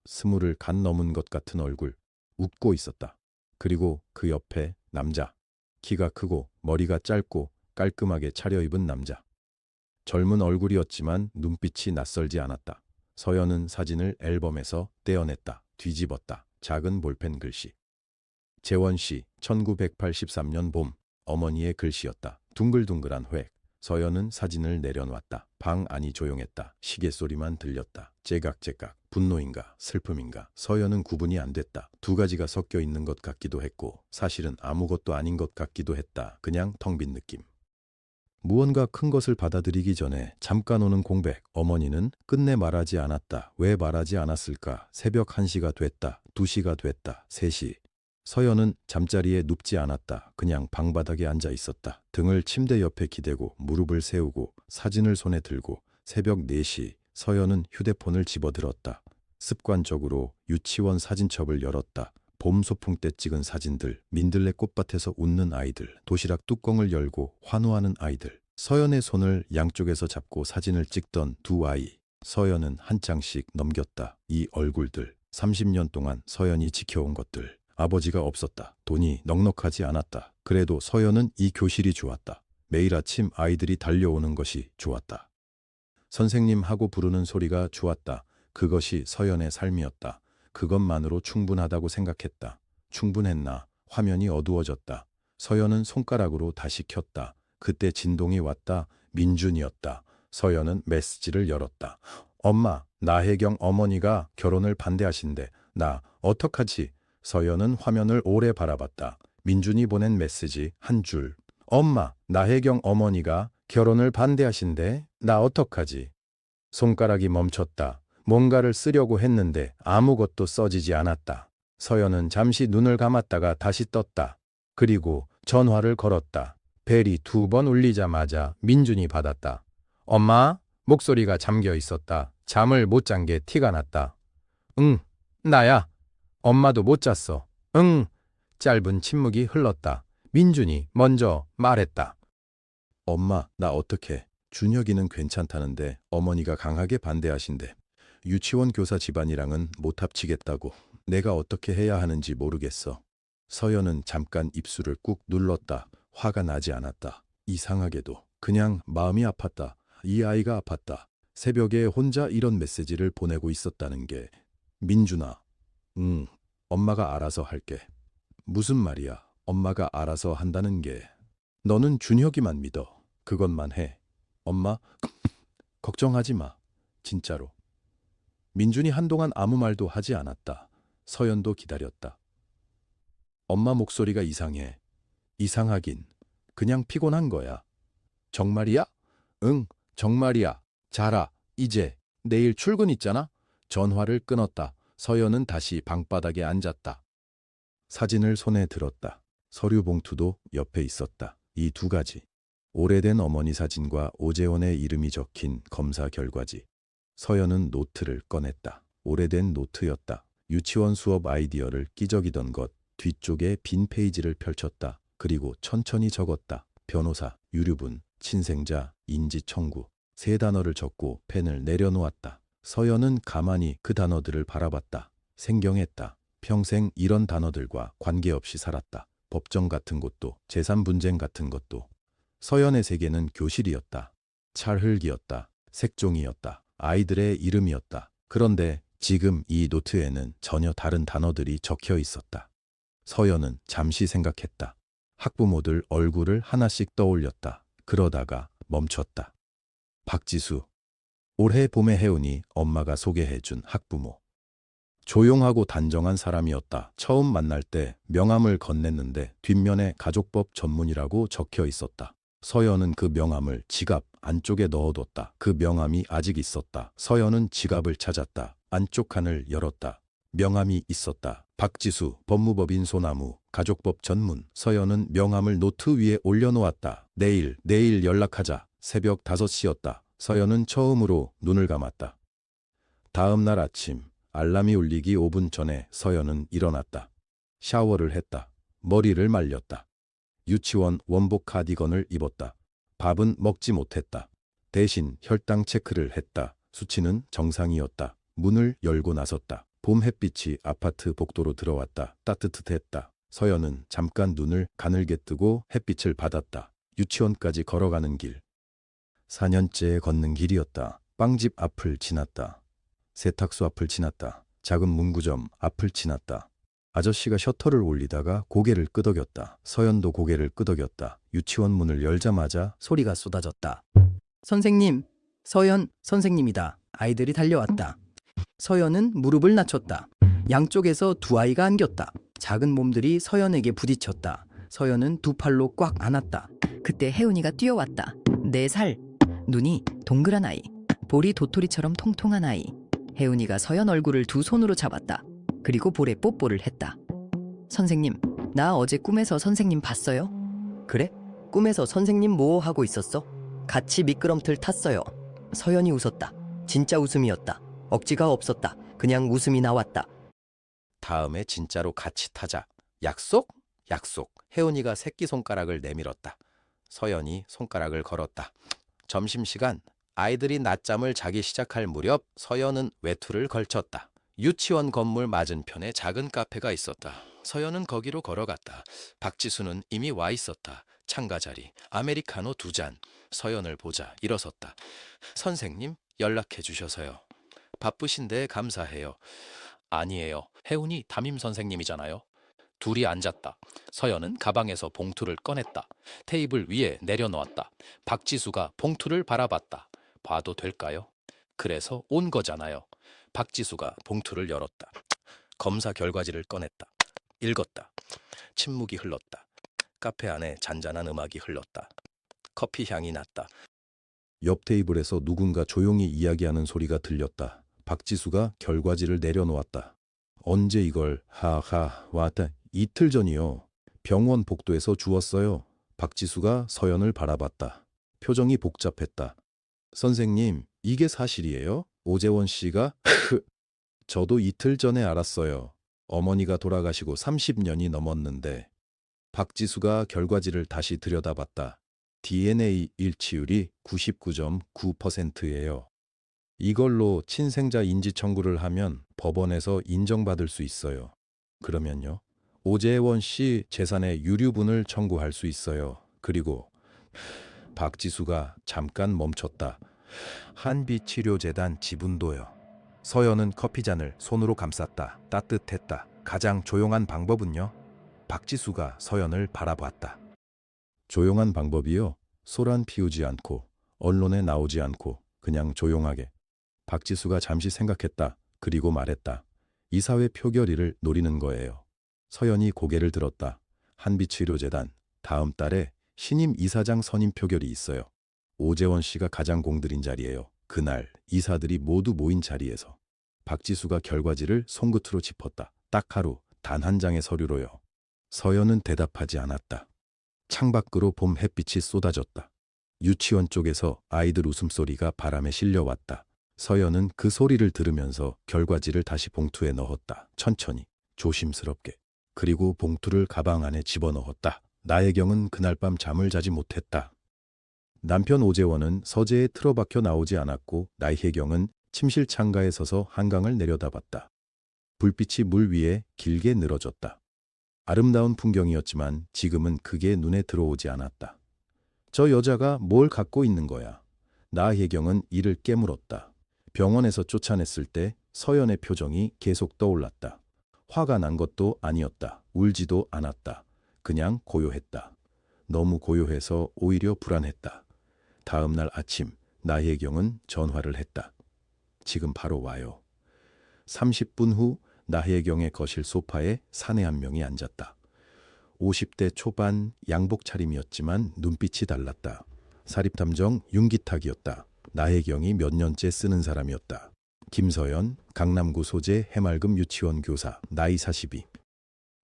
20을 간 넘은 것 같은 얼굴. 웃고 있었다. 그리고 그 옆에 남자. 키가 크고 머리가 짧고 깔끔하게 차려입은 남자. 젊은 얼굴이었지만 눈빛이 낯설지 않았다. 서연은 사진을 앨범에서 떼어냈다. 뒤집었다. 작은 볼펜 글씨. 재원시 1983년 봄 어머니의 글씨였다. 둥글둥글한 획. 서연은 사진을 내려놓았다. 방 안이 조용했다. 시계 소리만 들렸다. 제각제각 분노인가 슬픔인가. 서연은 구분이 안 됐다. 두 가지가 섞여 있는 것 같기도 했고 사실은 아무것도 아닌 것 같기도 했다. 그냥 텅 빈 느낌. 무언가 큰 것을 받아들이기 전에 잠깐 오는 공백. 어머니는 끝내 말하지 않았다. 왜 말하지 않았을까? 새벽 1시가 됐다. 2시가 됐다. 3시. 서연은 잠자리에 눕지 않았다. 그냥 방바닥에 앉아 있었다. 등을 침대 옆에 기대고 무릎을 세우고 사진을 손에 들고 새벽 4시 서연은 휴대폰을 집어들었다. 습관적으로 유치원 사진첩을 열었다. 봄 소풍 때 찍은 사진들, 민들레 꽃밭에서 웃는 아이들, 도시락 뚜껑을 열고 환호하는 아이들. 서연의 손을 양쪽에서 잡고 사진을 찍던 두 아이. 서연은 한 장씩 넘겼다. 이 얼굴들, 30년 동안 서연이 지켜온 것들. 아버지가 없었다. 돈이 넉넉하지 않았다. 그래도 서연은 이 교실이 좋았다. 매일 아침 아이들이 달려오는 것이 좋았다. 선생님 하고 부르는 소리가 좋았다. 그것이 서연의 삶이었다. 그것만으로 충분하다고 생각했다. 충분했나? 화면이 어두워졌다. 서연은 손가락으로 다시 켰다. 그때 진동이 왔다. 민준이었다. 서연은 메시지를 열었다. 엄마, 나혜경 어머니가 결혼을 반대하신대. 나 어떡하지? 서연은 화면을 오래 바라봤다. 민준이 보낸 메시지 한 줄. 엄마, 나혜경 어머니가 결혼을 반대하신대. 나 어떡하지? 손가락이 멈췄다. 뭔가를 쓰려고 했는데 아무것도 써지지 않았다. 서연은 잠시 눈을 감았다가 다시 떴다. 그리고 전화를 걸었다. 벨이 2번 울리자마자 민준이 받았다. 엄마? 목소리가 잠겨 있었다. 잠을 못 잔 게 티가 났다. 응, 나야. 엄마도 못 잤어. 응. 짧은 침묵이 흘렀다. 민준이 먼저 말했다. 엄마, 나 어떡해. 준혁이는 괜찮다는데 어머니가 강하게 반대하신대. 유치원 교사 집안이랑은 못 합치겠다고. 내가 어떻게 해야 하는지 모르겠어. 서연은 잠깐 입술을 꾹 눌렀다. 화가 나지 않았다. 이상하게도 그냥 마음이 아팠다. 이 아이가 아팠다. 새벽에 혼자 이런 메시지를 보내고 있었다는 게. 민준아. 응, 엄마가 알아서 할게. 무슨 말이야? 엄마가 알아서 한다는 게. 너는 준혁이만 믿어. 그것만 해. 엄마, 걱정하지 마. 진짜로. 민준이 한동안 아무 말도 하지 않았다. 서연도 기다렸다. 엄마 목소리가 이상해. 이상하긴. 그냥 피곤한 거야. 정말이야? 응, 정말이야. 자라, 이제. 내일 출근 있잖아? 전화를 끊었다. 서연은 다시 방바닥에 앉았다. 사진을 손에 들었다. 서류 봉투도 옆에 있었다. 이 2가지. 오래된 어머니 사진과 오재원의 이름이 적힌 검사 결과지. 서연은 노트를 꺼냈다. 오래된 노트였다. 유치원 수업 아이디어를 끼적이던 것. 뒤쪽에 빈 페이지를 펼쳤다. 그리고 천천히 적었다. 변호사, 유류분, 친생자, 인지청구. 3단어를 적고 펜을 내려놓았다. 서연은 가만히 그 단어들을 바라봤다. 생경했다. 평생 이런 단어들과 관계없이 살았다. 법정 같은 것도, 재산 분쟁 같은 것도. 서연의 세계는 교실이었다. 찰흙이었다. 색종이었다. 아이들의 이름이었다. 그런데 지금 이 노트에는 전혀 다른 단어들이 적혀 있었다. 서연은 잠시 생각했다. 학부모들 얼굴을 하나씩 떠올렸다. 그러다가 멈췄다. 박지수. 올해 봄에 혜운이 엄마가 소개해준 학부모. 조용하고 단정한 사람이었다. 처음 만날 때 명함을 건넸는데 뒷면에 가족법 전문이라고 적혀 있었다. 서연은 그 명함을 지갑 안쪽에 넣어뒀다. 그 명함이 아직 있었다. 서연은 지갑을 찾았다. 안쪽 칸을 열었다. 명함이 있었다. 박지수, 법무법인 소나무, 가족법 전문. 서연은 명함을 노트 위에 올려놓았다. 내일 연락하자. 새벽 5시였다. 서연은 처음으로 눈을 감았다. 다음 날 아침, 알람이 울리기 5분 전에 서연은 일어났다. 샤워를 했다. 머리를 말렸다. 유치원 원복 카디건을 입었다. 밥은 먹지 못했다. 대신 혈당 체크를 했다. 수치는 정상이었다. 문을 열고 나섰다. 봄 햇빛이 아파트 복도로 들어왔다. 따뜻했다. 서연은 잠깐 눈을 가늘게 뜨고 햇빛을 받았다. 유치원까지 걸어가는 길. 4년째 걷는 길이었다. 빵집 앞을 지났다. 세탁소 앞을 지났다. 작은 문구점 앞을 지났다. 아저씨가 셔터를 올리다가 고개를 끄덕였다. 서연도 고개를 끄덕였다. 유치원 문을 열자마자 소리가 쏟아졌다. 선생님, 서연 선생님이다. 아이들이 달려왔다. 서연은 무릎을 낮췄다. 양쪽에서 두 아이가 안겼다. 작은 몸들이 서연에게 부딪혔다. 서연은 두 팔로 꽉 안았다. 그때 혜은이가 뛰어왔다. 4살. 눈이 동그란 아이. 볼이 도토리처럼 통통한 아이. 혜은이가 서연 얼굴을 두 손으로 잡았다. 그리고 볼에 뽀뽀를 했다. 선생님, 나 어제 꿈에서 선생님 봤어요? 그래? 꿈에서 선생님 뭐 하고 있었어? 같이 미끄럼틀 탔어요. 서연이 웃었다. 진짜 웃음이었다. 억지가 없었다. 그냥 웃음이 나왔다. 다음에 진짜로 같이 타자. 약속? 약속. 혜은이가 새끼손가락을 내밀었다. 서연이 손가락을 걸었다. 점심시간 아이들이 낮잠을 자기 시작할 무렵 서연은 외투를 걸쳤다. 유치원 건물 맞은편에 작은 카페가 있었다. 서연은 거기로 걸어갔다. 박지수는 이미 와 있었다. 창가 자리, 아메리카노 2잔. 서연을 보자 일어섰다. 선생님, 연락해 주셔서요. 바쁘신데 감사해요. 아니에요. 혜운이 담임 선생님이잖아요. 둘이 앉았다. 서연은 가방에서 봉투를 꺼냈다. 테이블 위에 내려놓았다. 박지수가 봉투를 바라봤다. 봐도 될까요? 그래서 온 거잖아요. 박지수가 봉투를 열었다. 검사 결과지를 꺼냈다. 읽었다. 침묵이 흘렀다. 카페 안에 잔잔한 음악이 흘렀다. 커피 향이 났다. 옆 테이블에서 누군가 조용히 이야기하는 소리가 들렸다. 박지수가 결과지를 내려놓았다. 언제 이걸 하하 왔다. 이틀 전이요. 병원 복도에서 주웠어요. 박지수가 서연을 바라봤다. 표정이 복잡했다. 선생님, 이게 사실이에요? 오재원 씨가? 저도 이틀 전에 알았어요. 어머니가 돌아가시고 30년이 넘었는데. 박지수가 결과지를 다시 들여다봤다. DNA 일치율이 99.9%예요. 이걸로 친생자 인지 청구를 하면 법원에서 인정받을 수 있어요. 그러면요? 오재원 씨 재산의 유류분을 청구할 수 있어요. 그리고 박지수가 잠깐 멈췄다. 한빛치료재단 지분도요. 서연은 커피잔을 손으로 감쌌다. 따뜻했다. 가장 조용한 방법은요? 박지수가 서연을 바라봤다. 조용한 방법이요? 소란 피우지 않고 언론에 나오지 않고 그냥 조용하게. 박지수가 잠시 생각했다. 그리고 말했다. 이사회 표결일을 노리는 거예요. 서연이 고개를 들었다. 한빛치료재단 다음 달에 신임 이사장 선임 표결이 있어요. 오재원 씨가 가장 공들인 자리예요. 그날 이사들이 모두 모인 자리에서 박지수가 결과지를 손끝으로 짚었다. 딱 하루, 단 한 장의 서류로요. 서연은 대답하지 않았다. 창밖으로 봄 햇빛이 쏟아졌다. 유치원 쪽에서 아이들 웃음소리가 바람에 실려왔다. 서연은 그 소리를 들으면서 결과지를 다시 봉투에 넣었다. 천천히, 조심스럽게. 그리고 봉투를 가방 안에 집어넣었다. 나혜경은 그날 밤 잠을 자지 못했다. 남편 오재원은 서재에 틀어박혀 나오지 않았고 나혜경은 침실 창가에 서서 한강을 내려다봤다. 불빛이 물 위에 길게 늘어졌다. 아름다운 풍경이었지만 지금은 그게 눈에 들어오지 않았다. 저 여자가 뭘 갖고 있는 거야? 나혜경은 이를 깨물었다. 병원에서 쫓아냈을 때 서연의 표정이 계속 떠올랐다. 화가 난 것도 아니었다. 울지도 않았다. 그냥 고요했다. 너무 고요해서 오히려 불안했다. 다음 날 아침 나혜경은 전화를 했다. 지금 바로 와요. 30분 후 나혜경의 거실 소파에 사내 한 명이 앉았다. 50대 초반 양복 차림이었지만 눈빛이 달랐다. 사립탐정 윤기탁이었다. 나혜경이 몇 년째 쓰는 사람이었다. 김서연, 강남구 소재 해맑음 유치원 교사, 나이 42.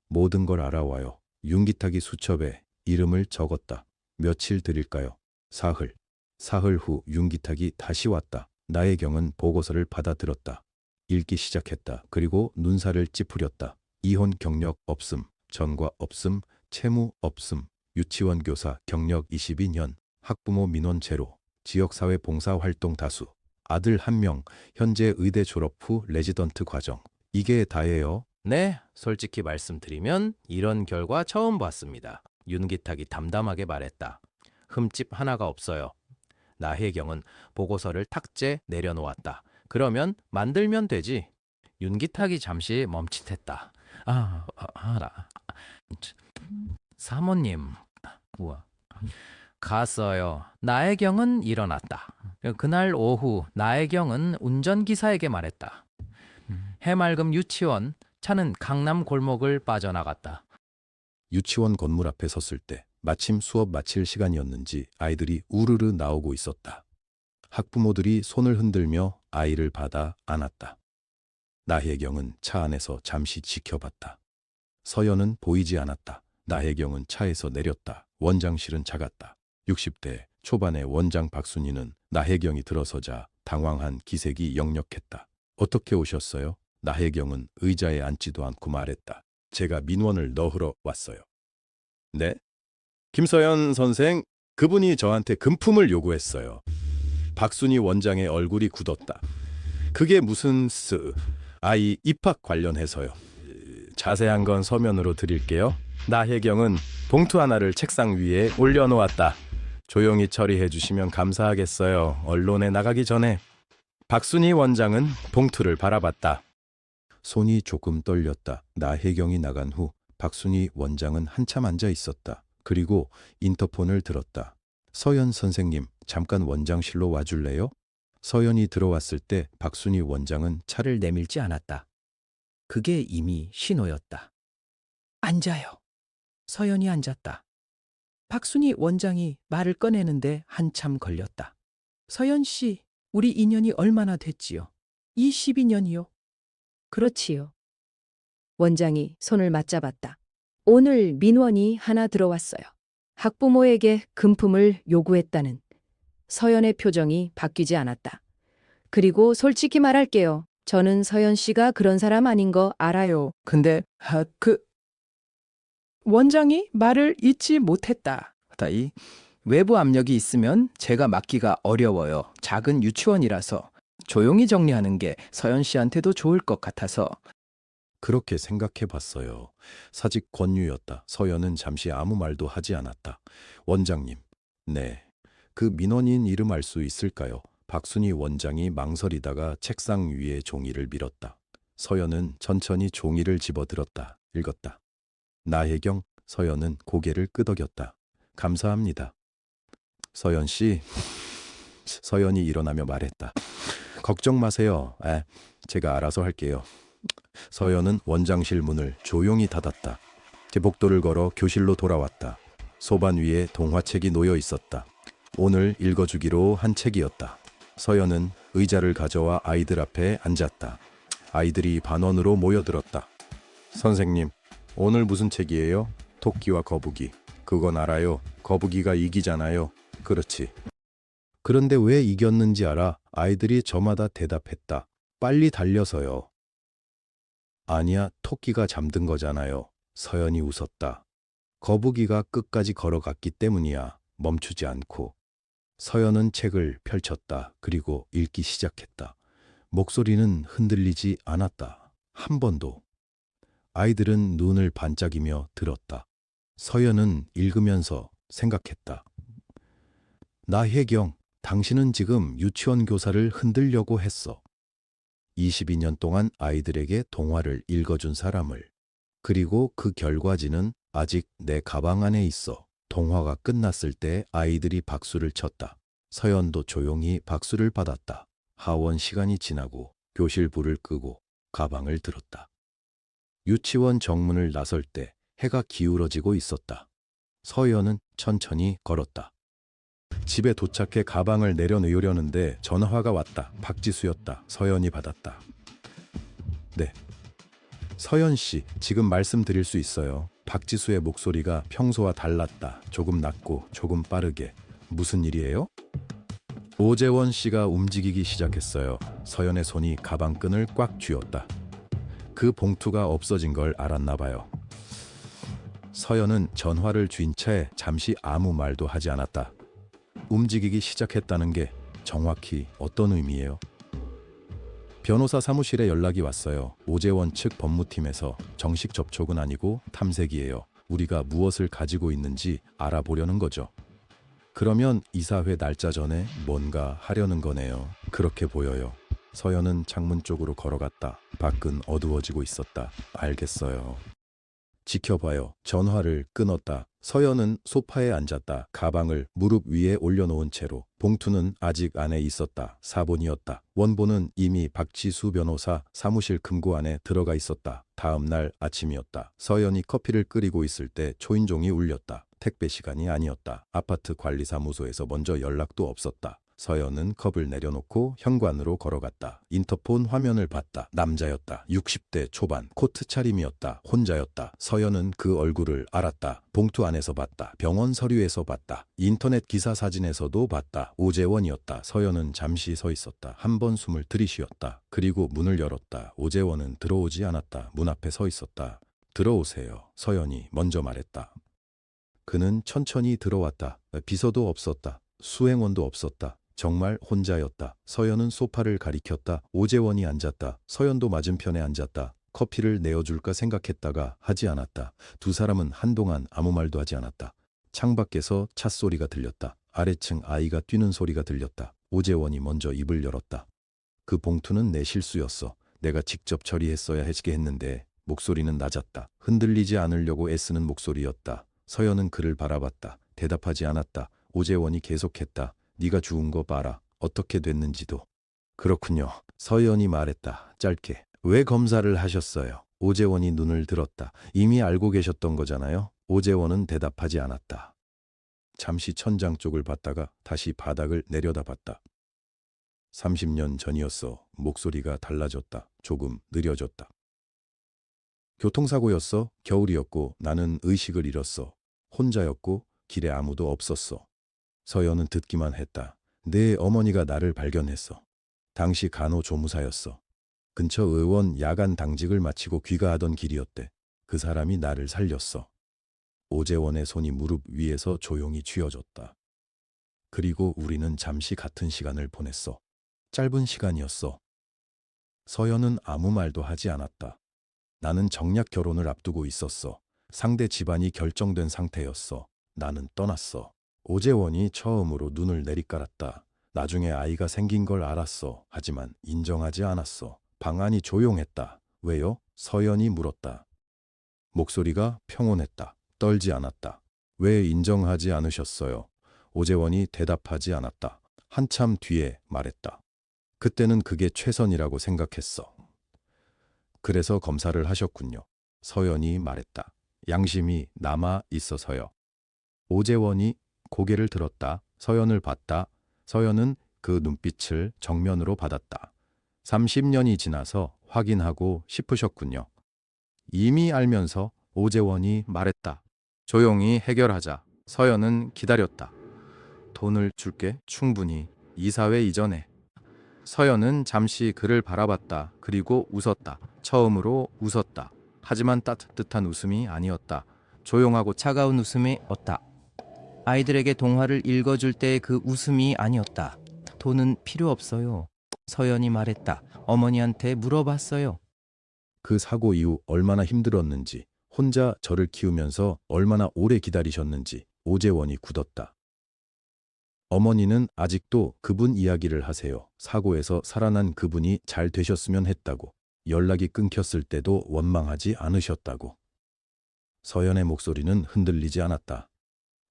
모든 걸 알아와요. 윤기탁이 수첩에 이름을 적었다. 며칠 드릴까요? 사흘. 사흘 후 윤기탁이 다시 왔다. 나혜경은 보고서를 받아들었다. 읽기 시작했다. 그리고 눈살을 찌푸렸다. 이혼 경력 없음, 전과 없음, 채무 없음, 유치원 교사 경력 22년, 학부모 민원 제로, 지역사회 봉사활동 다수, 아들 1명, 현재 의대 졸업 후 레지던트 과정. 이게 다예요? 네, 솔직히 말씀드리면 이런 결과 처음 봤습니다. 윤기탁이 담담하게 말했다. 흠집 하나가 없어요. 나혜경은 보고서를 탁제 내려놓았다. 그러면 만들면 되지. 윤기탁이 잠시 멈칫했다. 사모님, 우와. 갔어요. 나혜경은 일어났다. 그날 오후 나혜경은 운전기사에게 말했다. 해맑음 유치원, 차는 강남 골목을 빠져나갔다. 유치원 건물 앞에 섰을 때 마침 수업 마칠 시간이었는지 아이들이 우르르 나오고 있었다. 학부모들이 손을 흔들며 아이를 받아 안았다. 나혜경은 차 안에서 잠시 지켜봤다. 서연은 보이지 않았다. 나혜경은 차에서 내렸다. 원장실은 작았다. 60대 초반의 원장 박순희는 나혜경이 들어서자 당황한 기색이 역력했다. 어떻게 오셨어요? 나혜경은 의자에 앉지도 않고 말했다. 제가 민원을 넣으러 왔어요. 네? 김서연 선생, 그분이 저한테 금품을 요구했어요. 박순희 원장의 얼굴이 굳었다. 그게 무슨 아이 입학 관련해서요. 자세한 건 서면으로 드릴게요. 나혜경은 봉투 하나를 책상 위에 올려놓았다. 조용히 처리해 주시면 감사하겠어요. 언론에 나가기 전에. 박순희 원장은 봉투를 바라봤다. 손이 조금 떨렸다. 나혜경이 나간 후 박순희 원장은 한참 앉아 있었다. 그리고 인터폰을 들었다. 서연 선생님, 잠깐 원장실로 와줄래요? 서연이 들어왔을 때 박순희 원장은 차를 내밀지 않았다. 그게 이미 신호였다. 앉아요. 서연이 앉았다. 박순희 원장이 말을 꺼내는데 한참 걸렸다. 서연 씨, 우리 인연이 얼마나 됐지요? 22년이요. 그렇지요. 원장이 손을 맞잡았다. 오늘 민원이 하나 들어왔어요. 학부모에게 금품을 요구했다는. 서연의 표정이 바뀌지 않았다. 그리고 솔직히 말할게요. 저는 서연 씨가 그런 사람 아닌 거 알아요. 근데 원장이 말을 잇지 못했다. 이 외부 압력이 있으면 제가 맡기가 어려워요. 작은 유치원이라서 조용히 정리하는 게 서연 씨한테도 좋을 것 같아서. 그렇게 생각해 봤어요. 사직 권유였다. 서연은 잠시 아무 말도 하지 않았다. 원장님, 네. 그 민원인 이름 알 수 있을까요? 박순희 원장이 망설이다가 책상 위에 종이를 밀었다. 서연은 천천히 종이를 집어들었다. 읽었다. 나혜경, 서연은 고개를 끄덕였다. 감사합니다. 서연 씨, 서연이 일어나며 말했다. 걱정 마세요. 제가 알아서 할게요. 서연은 원장실 문을 조용히 닫았다. 제 복도를 걸어 교실로 돌아왔다. 소반 위에 동화책이 놓여 있었다. 오늘 읽어주기로 한 책이었다. 서연은 의자를 가져와 아이들 앞에 앉았다. 아이들이 반원으로 모여들었다. 선생님, 오늘 무슨 책이에요? 토끼와 거북이. 그건 알아요. 거북이가 이기잖아요. 그렇지. 그런데 왜 이겼는지 알아? 아이들이 저마다 대답했다. 빨리 달려서요. 아니야, 토끼가 잠든 거잖아요. 서연이 웃었다. 거북이가 끝까지 걸어갔기 때문이야. 멈추지 않고. 서연은 책을 펼쳤다. 그리고 읽기 시작했다. 목소리는 흔들리지 않았다. 한 번도. 아이들은 눈을 반짝이며 들었다. 서연은 읽으면서 생각했다. 나혜경, 당신은 지금 유치원 교사를 흔들려고 했어. 22년 동안 아이들에게 동화를 읽어준 사람을. 그리고 그 결과지는 아직 내 가방 안에 있어. 동화가 끝났을 때 아이들이 박수를 쳤다. 서연도 조용히 박수를 받았다. 하원 시간이 지나고 교실 불을 끄고 가방을 들었다. 유치원 정문을 나설 때 해가 기울어지고 있었다. 서연은 천천히 걸었다. 집에 도착해 가방을 내려놓으려는데 전화가 왔다. 박지수였다. 서연이 받았다. 네. 서연 씨, 지금 말씀드릴 수 있어요. 박지수의 목소리가 평소와 달랐다. 조금 낮고 조금 빠르게. 무슨 일이에요? 오재원 씨가 움직이기 시작했어요. 서연의 손이 가방 끈을 꽉 쥐었다. 그 봉투가 없어진 걸 알았나 봐요. 서연은 전화를 쥔 채 잠시 아무 말도 하지 않았다. 움직이기 시작했다는 게 정확히 어떤 의미예요? 변호사 사무실에 연락이 왔어요. 오재원 측 법무팀에서 정식 접촉은 아니고 탐색이에요. 우리가 무엇을 가지고 있는지 알아보려는 거죠. 그러면 이사회 날짜 전에 뭔가 하려는 거네요. 그렇게 보여요. 서연은 창문 쪽으로 걸어갔다. 밖은 어두워지고 있었다. 알겠어요. 지켜봐요. 전화를 끊었다. 서연은 소파에 앉았다. 가방을 무릎 위에 올려놓은 채로. 봉투는 아직 안에 있었다. 사본이었다. 원본은 이미 박지수 변호사 사무실 금고 안에 들어가 있었다. 다음 날 아침이었다. 서연이 커피를 끓이고 있을 때 초인종이 울렸다. 택배 시간이 아니었다. 아파트 관리사무소에서 먼저 연락도 없었다. 서연은 컵을 내려놓고 현관으로 걸어갔다. 인터폰 화면을 봤다. 남자였다. 60대 초반, 코트 차림이었다. 혼자였다. 서연은 그 얼굴을 알았다. 봉투 안에서 봤다. 병원 서류에서 봤다. 인터넷 기사 사진에서도 봤다. 오재원이었다. 서연은 잠시 서 있었다. 한 번 숨을 들이쉬었다. 그리고 문을 열었다. 오재원은 들어오지 않았다. 문 앞에 서 있었다. 들어오세요. 서연이 먼저 말했다. 그는 천천히 들어왔다. 비서도 없었다. 수행원도 없었다. 정말 혼자였다. 서연은 소파를 가리켰다. 오재원이 앉았다. 서연도 맞은편에 앉았다. 커피를 내어줄까 생각했다가 하지 않았다. 두 사람은 한동안 아무 말도 하지 않았다. 창밖에서 찻소리가 들렸다. 아래층 아이가 뛰는 소리가 들렸다. 오재원이 먼저 입을 열었다. 그 봉투는 내 실수였어. 내가 직접 처리했어야 했는데. 목소리는 낮았다. 흔들리지 않으려고 애쓰는 목소리였다. 서연은 그를 바라봤다. 대답하지 않았다. 오재원이 계속했다. 네가 죽은 거 봐라. 어떻게 됐는지도. 그렇군요. 서연이 말했다. 짧게. 왜 검사를 하셨어요? 오재원이 눈을 들었다. 이미 알고 계셨던 거잖아요. 오재원은 대답하지 않았다. 잠시 천장 쪽을 봤다가 다시 바닥을 내려다봤다. 30년 전이었어. 목소리가 달라졌다. 조금 느려졌다. 교통사고였어. 겨울이었고 나는 의식을 잃었어. 혼자였고 길에 아무도 없었어. 서연은 듣기만 했다. 내 어머니가 나를 발견했어. 당시 간호조무사였어. 근처 의원 야간 당직을 마치고 귀가하던 길이었대. 그 사람이 나를 살렸어. 오재원의 손이 무릎 위에서 조용히 쥐어졌다. 그리고 우리는 잠시 같은 시간을 보냈어. 짧은 시간이었어. 서연은 아무 말도 하지 않았다. 나는 정략 결혼을 앞두고 있었어. 상대 집안이 결정된 상태였어. 나는 떠났어. 오재원이 처음으로 눈을 내리깔았다. 나중에 아이가 생긴 걸 알았어. 하지만 인정하지 않았어. 방안이 조용했다. 왜요? 서연이 물었다. 목소리가 평온했다. 떨지 않았다. 왜 인정하지 않으셨어요? 오재원이 대답하지 않았다. 한참 뒤에 말했다. 그때는 그게 최선이라고 생각했어. 그래서 검사를 하셨군요. 서연이 말했다. 양심이 남아 있어서요. 오재원이 고개를 들었다. 서연을 봤다. 서연은 그 눈빛을 정면으로 받았다. 30년이 지나서 확인하고 싶으셨군요. 이미 알면서 오재원이 말했다. 조용히 해결하자. 서연은 기다렸다. 돈을 줄게. 충분히. 이사회 이전에. 서연은 잠시 그를 바라봤다. 그리고 웃었다. 처음으로 웃었다. 하지만 따뜻한 웃음이 아니었다. 조용하고 차가운 웃음이었다. 아이들에게 동화를 읽어줄 때의 그 웃음이 아니었다. 돈은 필요 없어요. 서연이 말했다. 어머니한테 물어봤어요. 그 사고 이후 얼마나 힘들었는지, 혼자 저를 키우면서 얼마나 오래 기다리셨는지 오재원이 굳었다. 어머니는 아직도 그분 이야기를 하세요. 사고에서 살아난 그분이 잘 되셨으면 했다고. 연락이 끊겼을 때도 원망하지 않으셨다고. 서연의 목소리는 흔들리지 않았다.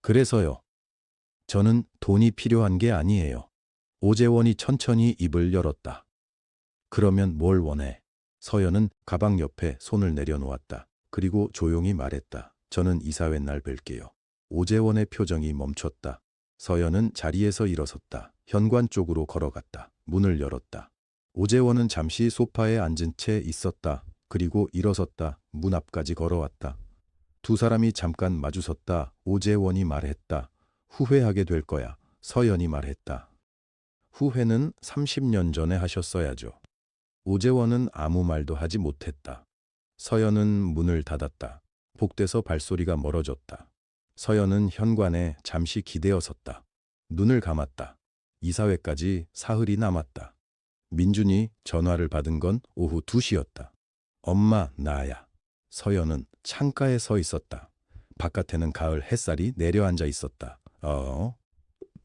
그래서요. 저는 돈이 필요한 게 아니에요. 오재원이 천천히 입을 열었다. 그러면 뭘 원해? 서연은 가방 옆에 손을 내려놓았다. 그리고 조용히 말했다. 저는 이사회 날 뵐게요. 오재원의 표정이 멈췄다. 서연은 자리에서 일어섰다. 현관 쪽으로 걸어갔다. 문을 열었다. 오재원은 잠시 소파에 앉은 채 있었다. 그리고 일어섰다. 문 앞까지 걸어왔다. 두 사람이 잠깐 마주섰다. 오재원이 말했다. 후회하게 될 거야. 서연이 말했다. 후회는 30년 전에 하셨어야죠. 오재원은 아무 말도 하지 못했다. 서연은 문을 닫았다. 복대서 발소리가 멀어졌다. 서연은 현관에 잠시 기대어 섰다. 눈을 감았다. 이사회까지 사흘이 남았다. 민준이 전화를 받은 건 오후 2시였다. 엄마, 나야. 서연은 창가에 서 있었다. 바깥에는 가을 햇살이 내려앉아 있었다.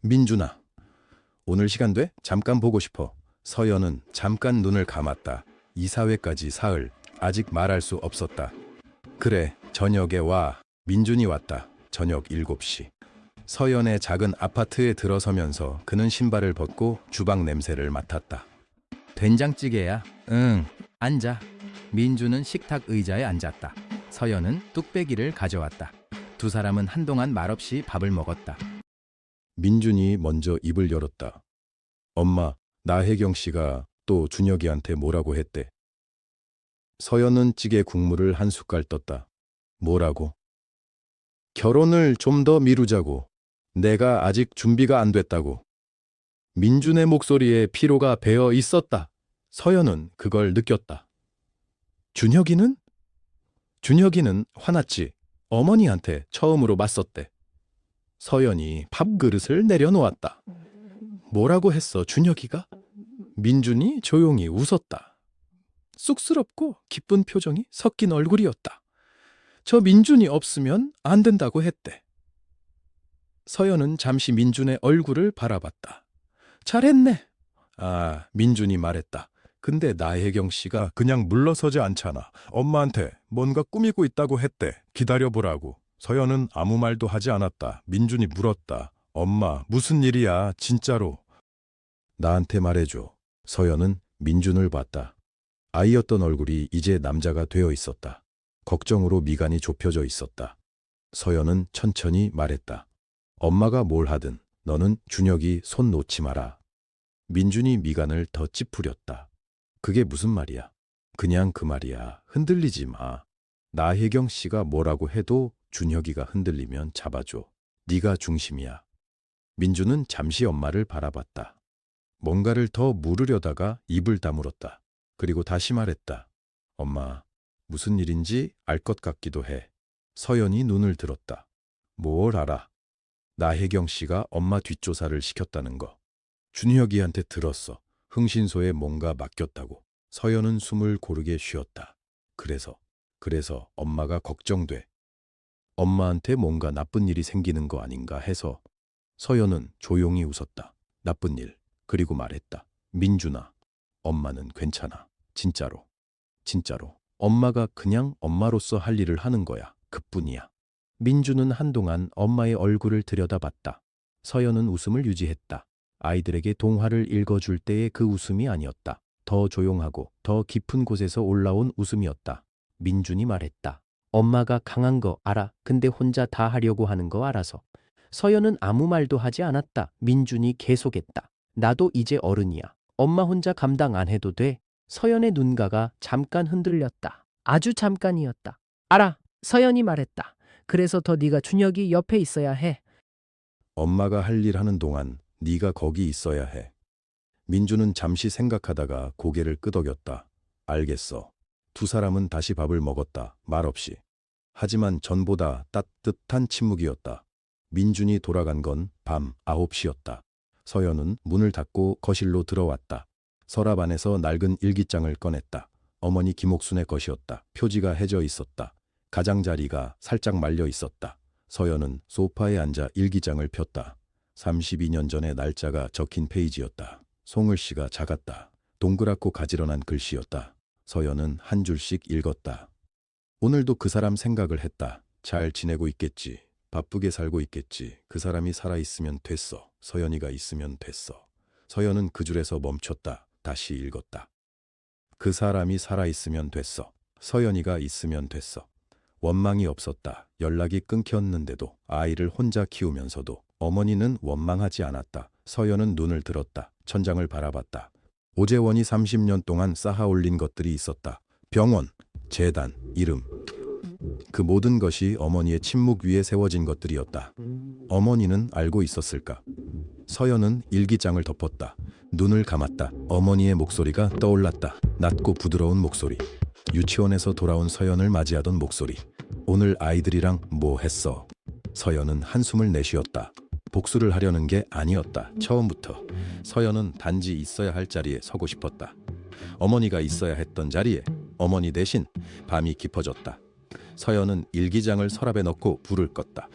민준아. 오늘 시간 돼? 잠깐 보고 싶어. 서연은 잠깐 눈을 감았다. 이사회까지 사흘. 아직 말할 수 없었다. 그래, 저녁에 와. 민준이 왔다. 저녁 7시. 서연의 작은 아파트에 들어서면서 그는 신발을 벗고 주방 냄새를 맡았다. 된장찌개야. 응, 앉아. 민주는 식탁 의자에 앉았다. 서연은 뚝배기를 가져왔다. 두 사람은 한동안 말없이 밥을 먹었다. 민준이 먼저 입을 열었다. 엄마, 나혜경 씨가 또 준혁이한테 뭐라고 했대. 서연은 찌개 국물을 한 숟갈 떴다. 뭐라고? 결혼을 좀 더 미루자고. 내가 아직 준비가 안 됐다고. 민준의 목소리에 피로가 배어 있었다. 서연은 그걸 느꼈다. 준혁이는? 준혁이는 화났지. 어머니한테 처음으로 맞섰대. 서연이 밥그릇을 내려놓았다. 뭐라고 했어, 준혁이가? 민준이 조용히 웃었다. 쑥스럽고 기쁜 표정이 섞인 얼굴이었다. 저 민준이 없으면 안 된다고 했대. 서연은 잠시 민준의 얼굴을 바라봤다. 잘했네. 아, 민준이 말했다. 근데 나혜경 씨가 그냥 물러서지 않잖아. 엄마한테 뭔가 꾸미고 있다고 했대. 기다려보라고. 서연은 아무 말도 하지 않았다. 민준이 물었다. 엄마, 무슨 일이야, 진짜로. 나한테 말해줘. 서연은 민준을 봤다. 아이였던 얼굴이 이제 남자가 되어 있었다. 걱정으로 미간이 좁혀져 있었다. 서연은 천천히 말했다. 엄마가 뭘 하든 너는 준혁이 손 놓지 마라. 민준이 미간을 더 찌푸렸다. 그게 무슨 말이야? 그냥 그 말이야. 흔들리지 마. 나혜경 씨가 뭐라고 해도 준혁이가 흔들리면 잡아줘. 네가 중심이야. 민준은 잠시 엄마를 바라봤다. 뭔가를 더 물으려다가 입을 다물었다. 그리고 다시 말했다. 엄마, 무슨 일인지 알 것 같기도 해. 서연이 눈을 들었다. 뭘 알아? 나혜경 씨가 엄마 뒷조사를 시켰다는 거. 준혁이한테 들었어. 흥신소에 뭔가 맡겼다고. 서연은 숨을 고르게 쉬었다. 그래서 엄마가 걱정돼. 엄마한테 뭔가 나쁜 일이 생기는 거 아닌가 해서. 서연은 조용히 웃었다. 나쁜 일. 그리고 말했다. 민준아, 엄마는 괜찮아. 진짜로. 엄마가 그냥 엄마로서 할 일을 하는 거야. 그뿐이야. 민준은 한동안 엄마의 얼굴을 들여다봤다. 서연은 웃음을 유지했다. 아이들에게 동화를 읽어줄 때의 그 웃음이 아니었다. 더 조용하고 더 깊은 곳에서 올라온 웃음이었다. 민준이 말했다. 엄마가 강한 거 알아. 근데 혼자 다 하려고 하는 거 알아서. 서연은 아무 말도 하지 않았다. 민준이 계속했다. 나도 이제 어른이야. 엄마 혼자 감당 안 해도 돼. 서연의 눈가가 잠깐 흔들렸다. 아주 잠깐이었다. 알아. 서연이 말했다. 그래서 더 네가 준혁이 옆에 있어야 해. 엄마가 할 일 하는 동안 네가 거기 있어야 해. 민준은 잠시 생각하다가 고개를 끄덕였다. 알겠어. 두 사람은 다시 밥을 먹었다. 말없이. 하지만 전보다 따뜻한 침묵이었다. 민준이 돌아간 건 밤 9시였다. 서연은 문을 닫고 거실로 들어왔다. 서랍 안에서 낡은 일기장을 꺼냈다. 어머니 김옥순의 것이었다. 표지가 해져 있었다. 가장자리가 살짝 말려 있었다. 서연은 소파에 앉아 일기장을 폈다. 32년 전의 날짜가 적힌 페이지였다. 송을씨가 작았다. 동그랗고 가지런한 글씨였다. 서연은 한 줄씩 읽었다. 오늘도 그 사람 생각을 했다. 잘 지내고 있겠지. 바쁘게 살고 있겠지. 그 사람이 살아있으면 됐어. 서연이가 있으면 됐어. 서연은 그 줄에서 멈췄다. 다시 읽었다. 그 사람이 살아있으면 됐어. 서연이가 있으면 됐어. 원망이 없었다. 연락이 끊겼는데도 아이를 혼자 키우면서도 어머니는 원망하지 않았다. 서연은 눈을 들었다. 천장을 바라봤다. 오재원이 30년 동안 쌓아올린 것들이 있었다. 병원, 재단, 이름. 그 모든 것이 어머니의 침묵 위에 세워진 것들이었다. 어머니는 알고 있었을까? 서연은 일기장을 덮었다. 눈을 감았다. 어머니의 목소리가 떠올랐다. 낮고 부드러운 목소리. 유치원에서 돌아온 서연을 맞이하던 목소리. 오늘 아이들이랑 뭐 했어? 서연은 한숨을 내쉬었다. 복수를 하려는 게 아니었다. 처음부터 서연은 단지 있어야 할 자리에 서고 싶었다. 어머니가 있어야 했던 자리에 어머니 대신 밤이 깊어졌다. 서연은 일기장을 서랍에 넣고 불을 껐다.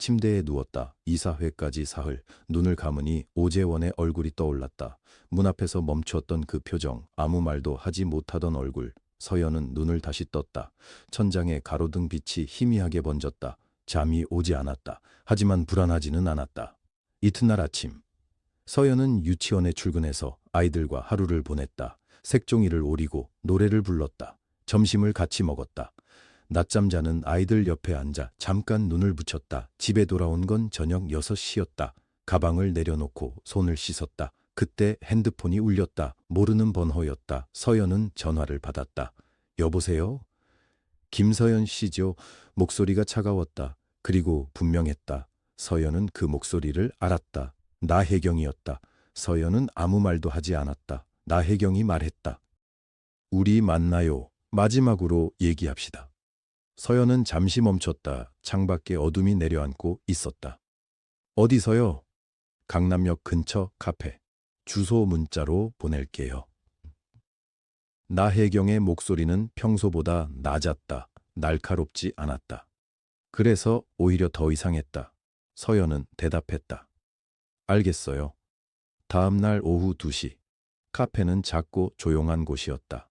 침대에 누웠다. 이사회까지 사흘. 눈을 감으니 오재원의 얼굴이 떠올랐다. 문 앞에서 멈추었던 그 표정, 아무 말도 하지 못하던 얼굴. 서연은 눈을 다시 떴다. 천장에 가로등 빛이 희미하게 번졌다. 잠이 오지 않았다. 하지만 불안하지는 않았다. 이튿날 아침, 서연은 유치원에 출근해서 아이들과 하루를 보냈다. 색종이를 오리고 노래를 불렀다. 점심을 같이 먹었다. 낮잠 자는 아이들 옆에 앉아 잠깐 눈을 붙였다. 집에 돌아온 건 저녁 6시였다. 가방을 내려놓고 손을 씻었다. 그때 핸드폰이 울렸다. 모르는 번호였다. 서연은 전화를 받았다. 여보세요? 김서연 씨죠. 목소리가 차가웠다. 그리고 분명했다. 서연은 그 목소리를 알았다. 나혜경이었다. 서연은 아무 말도 하지 않았다. 나혜경이 말했다. 우리 만나요. 마지막으로 얘기합시다. 서연은 잠시 멈췄다. 창밖에 어둠이 내려앉고 있었다. 어디서요? 강남역 근처 카페. 주소 문자로 보낼게요. 나혜경의 목소리는 평소보다 낮았다. 날카롭지 않았다. 그래서 오히려 더 이상했다. 서연은 대답했다. 알겠어요. 다음 날 오후 2시. 카페는 작고 조용한 곳이었다.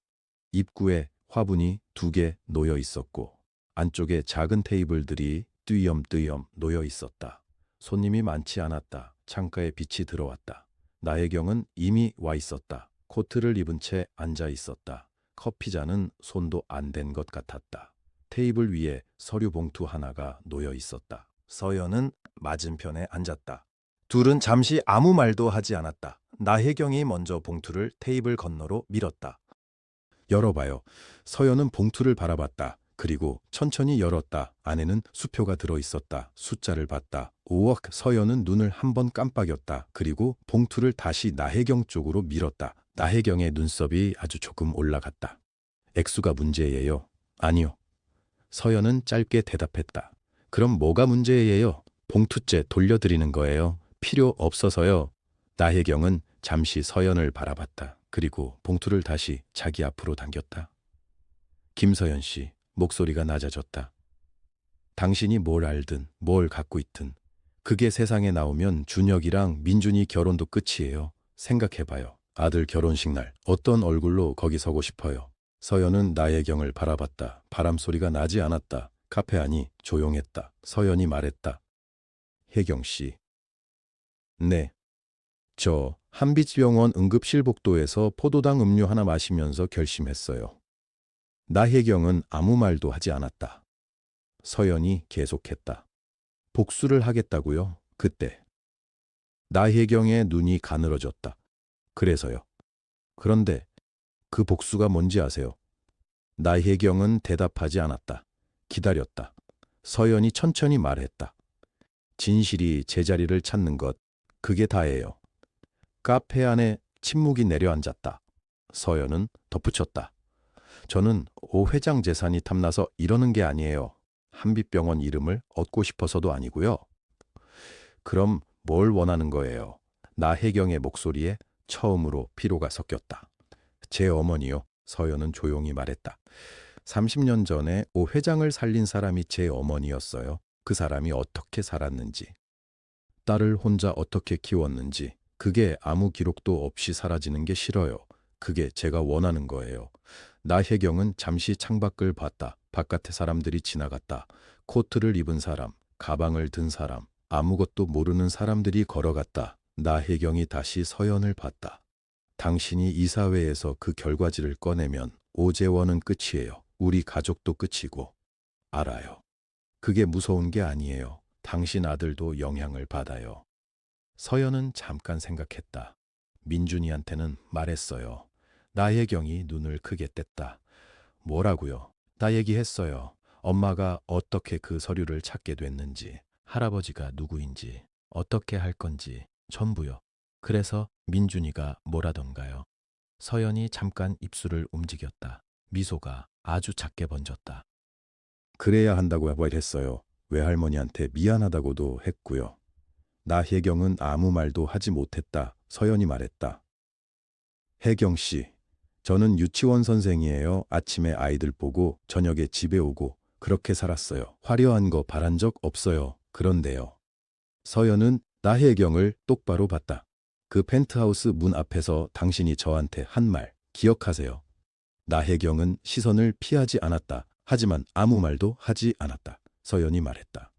입구에 화분이 2개 놓여 있었고 안쪽에 작은 테이블들이 띄엄띄엄 놓여 있었다. 손님이 많지 않았다. 창가에 빛이 들어왔다. 나혜경은 이미 와 있었다. 코트를 입은 채 앉아 있었다. 커피잔은 손도 안 댄 것 같았다. 테이블 위에 서류 봉투 하나가 놓여 있었다. 서연은 맞은편에 앉았다. 둘은 잠시 아무 말도 하지 않았다. 나혜경이 먼저 봉투를 테이블 건너로 밀었다. 열어봐요. 서연은 봉투를 바라봤다. 그리고 천천히 열었다. 안에는 수표가 들어있었다. 숫자를 봤다. 5억. 서연은 눈을 한 번 깜빡였다. 그리고 봉투를 다시 나혜경 쪽으로 밀었다. 나혜경의 눈썹이 아주 조금 올라갔다. 액수가 문제예요? 아니요. 서연은 짧게 대답했다. 그럼 뭐가 문제예요? 봉투째 돌려드리는 거예요. 필요 없어서요. 나혜경은 잠시 서연을 바라봤다. 그리고 봉투를 다시 자기 앞으로 당겼다. 김서연 씨, 목소리가 낮아졌다. 당신이 뭘 알든 뭘 갖고 있든 그게 세상에 나오면 준혁이랑 민준이 결혼도 끝이에요. 생각해봐요. 아들 결혼식 날 어떤 얼굴로 거기 서고 싶어요. 서연은 나혜경을 바라봤다. 바람소리가 나지 않았다. 카페 안이 조용했다. 서연이 말했다. 혜경 씨. 네. 저 한빛병원 응급실 복도에서 포도당 음료 하나 마시면서 결심했어요. 나혜경은 아무 말도 하지 않았다. 서연이 계속했다. 복수를 하겠다고요? 그때. 나혜경의 눈이 가늘어졌다. 그래서요. 그런데 그 복수가 뭔지 아세요? 나혜경은 대답하지 않았다. 기다렸다. 서연이 천천히 말했다. 진실이 제자리를 찾는 것, 그게 다예요. 카페 안에 침묵이 내려앉았다. 서연은 덧붙였다. 저는 오 회장 재산이 탐나서 이러는 게 아니에요. 한빛병원 이름을 얻고 싶어서도 아니고요. 그럼 뭘 원하는 거예요? 나혜경의 목소리에 처음으로 피로가 섞였다. 제 어머니요. 서연은 조용히 말했다. 30년 전에 오 회장을 살린 사람이 제 어머니였어요. 그 사람이 어떻게 살았는지, 딸을 혼자 어떻게 키웠는지, 그게 아무 기록도 없이 사라지는 게 싫어요. 그게 제가 원하는 거예요. 나혜경은 잠시 창밖을 봤다. 바깥에 사람들이 지나갔다. 코트를 입은 사람, 가방을 든 사람, 아무것도 모르는 사람들이 걸어갔다. 나혜경이 다시 서연을 봤다. 당신이 이사회에서 그 결과지를 꺼내면 오재원은 끝이에요. 우리 가족도 끝이고. 알아요. 그게 무서운 게 아니에요. 당신 아들도 영향을 받아요. 서연은 잠깐 생각했다. 민준이한테는 말했어요. 나혜경이 눈을 크게 뗐다. 뭐라고요? 나 얘기했어요. 엄마가 어떻게 그 서류를 찾게 됐는지, 할아버지가 누구인지, 어떻게 할 건지, 전부요. 그래서 민준이가 뭐라던가요? 서연이 잠깐 입술을 움직였다. 미소가 아주 작게 번졌다. 그래야 한다고 했어요. 외할머니한테 미안하다고도 했고요. 나혜경은 아무 말도 하지 못했다. 서연이 말했다. 혜경 씨, 저는 유치원 선생이에요. 아침에 아이들 보고 저녁에 집에 오고 그렇게 살았어요. 화려한 거 바란 적 없어요. 그런데요. 서연은 나혜경을 똑바로 봤다. 그 펜트하우스 문 앞에서 당신이 저한테 한 말 기억하세요. 나혜경은 시선을 피하지 않았다. 하지만 아무 말도 하지 않았다. 서연이 말했다.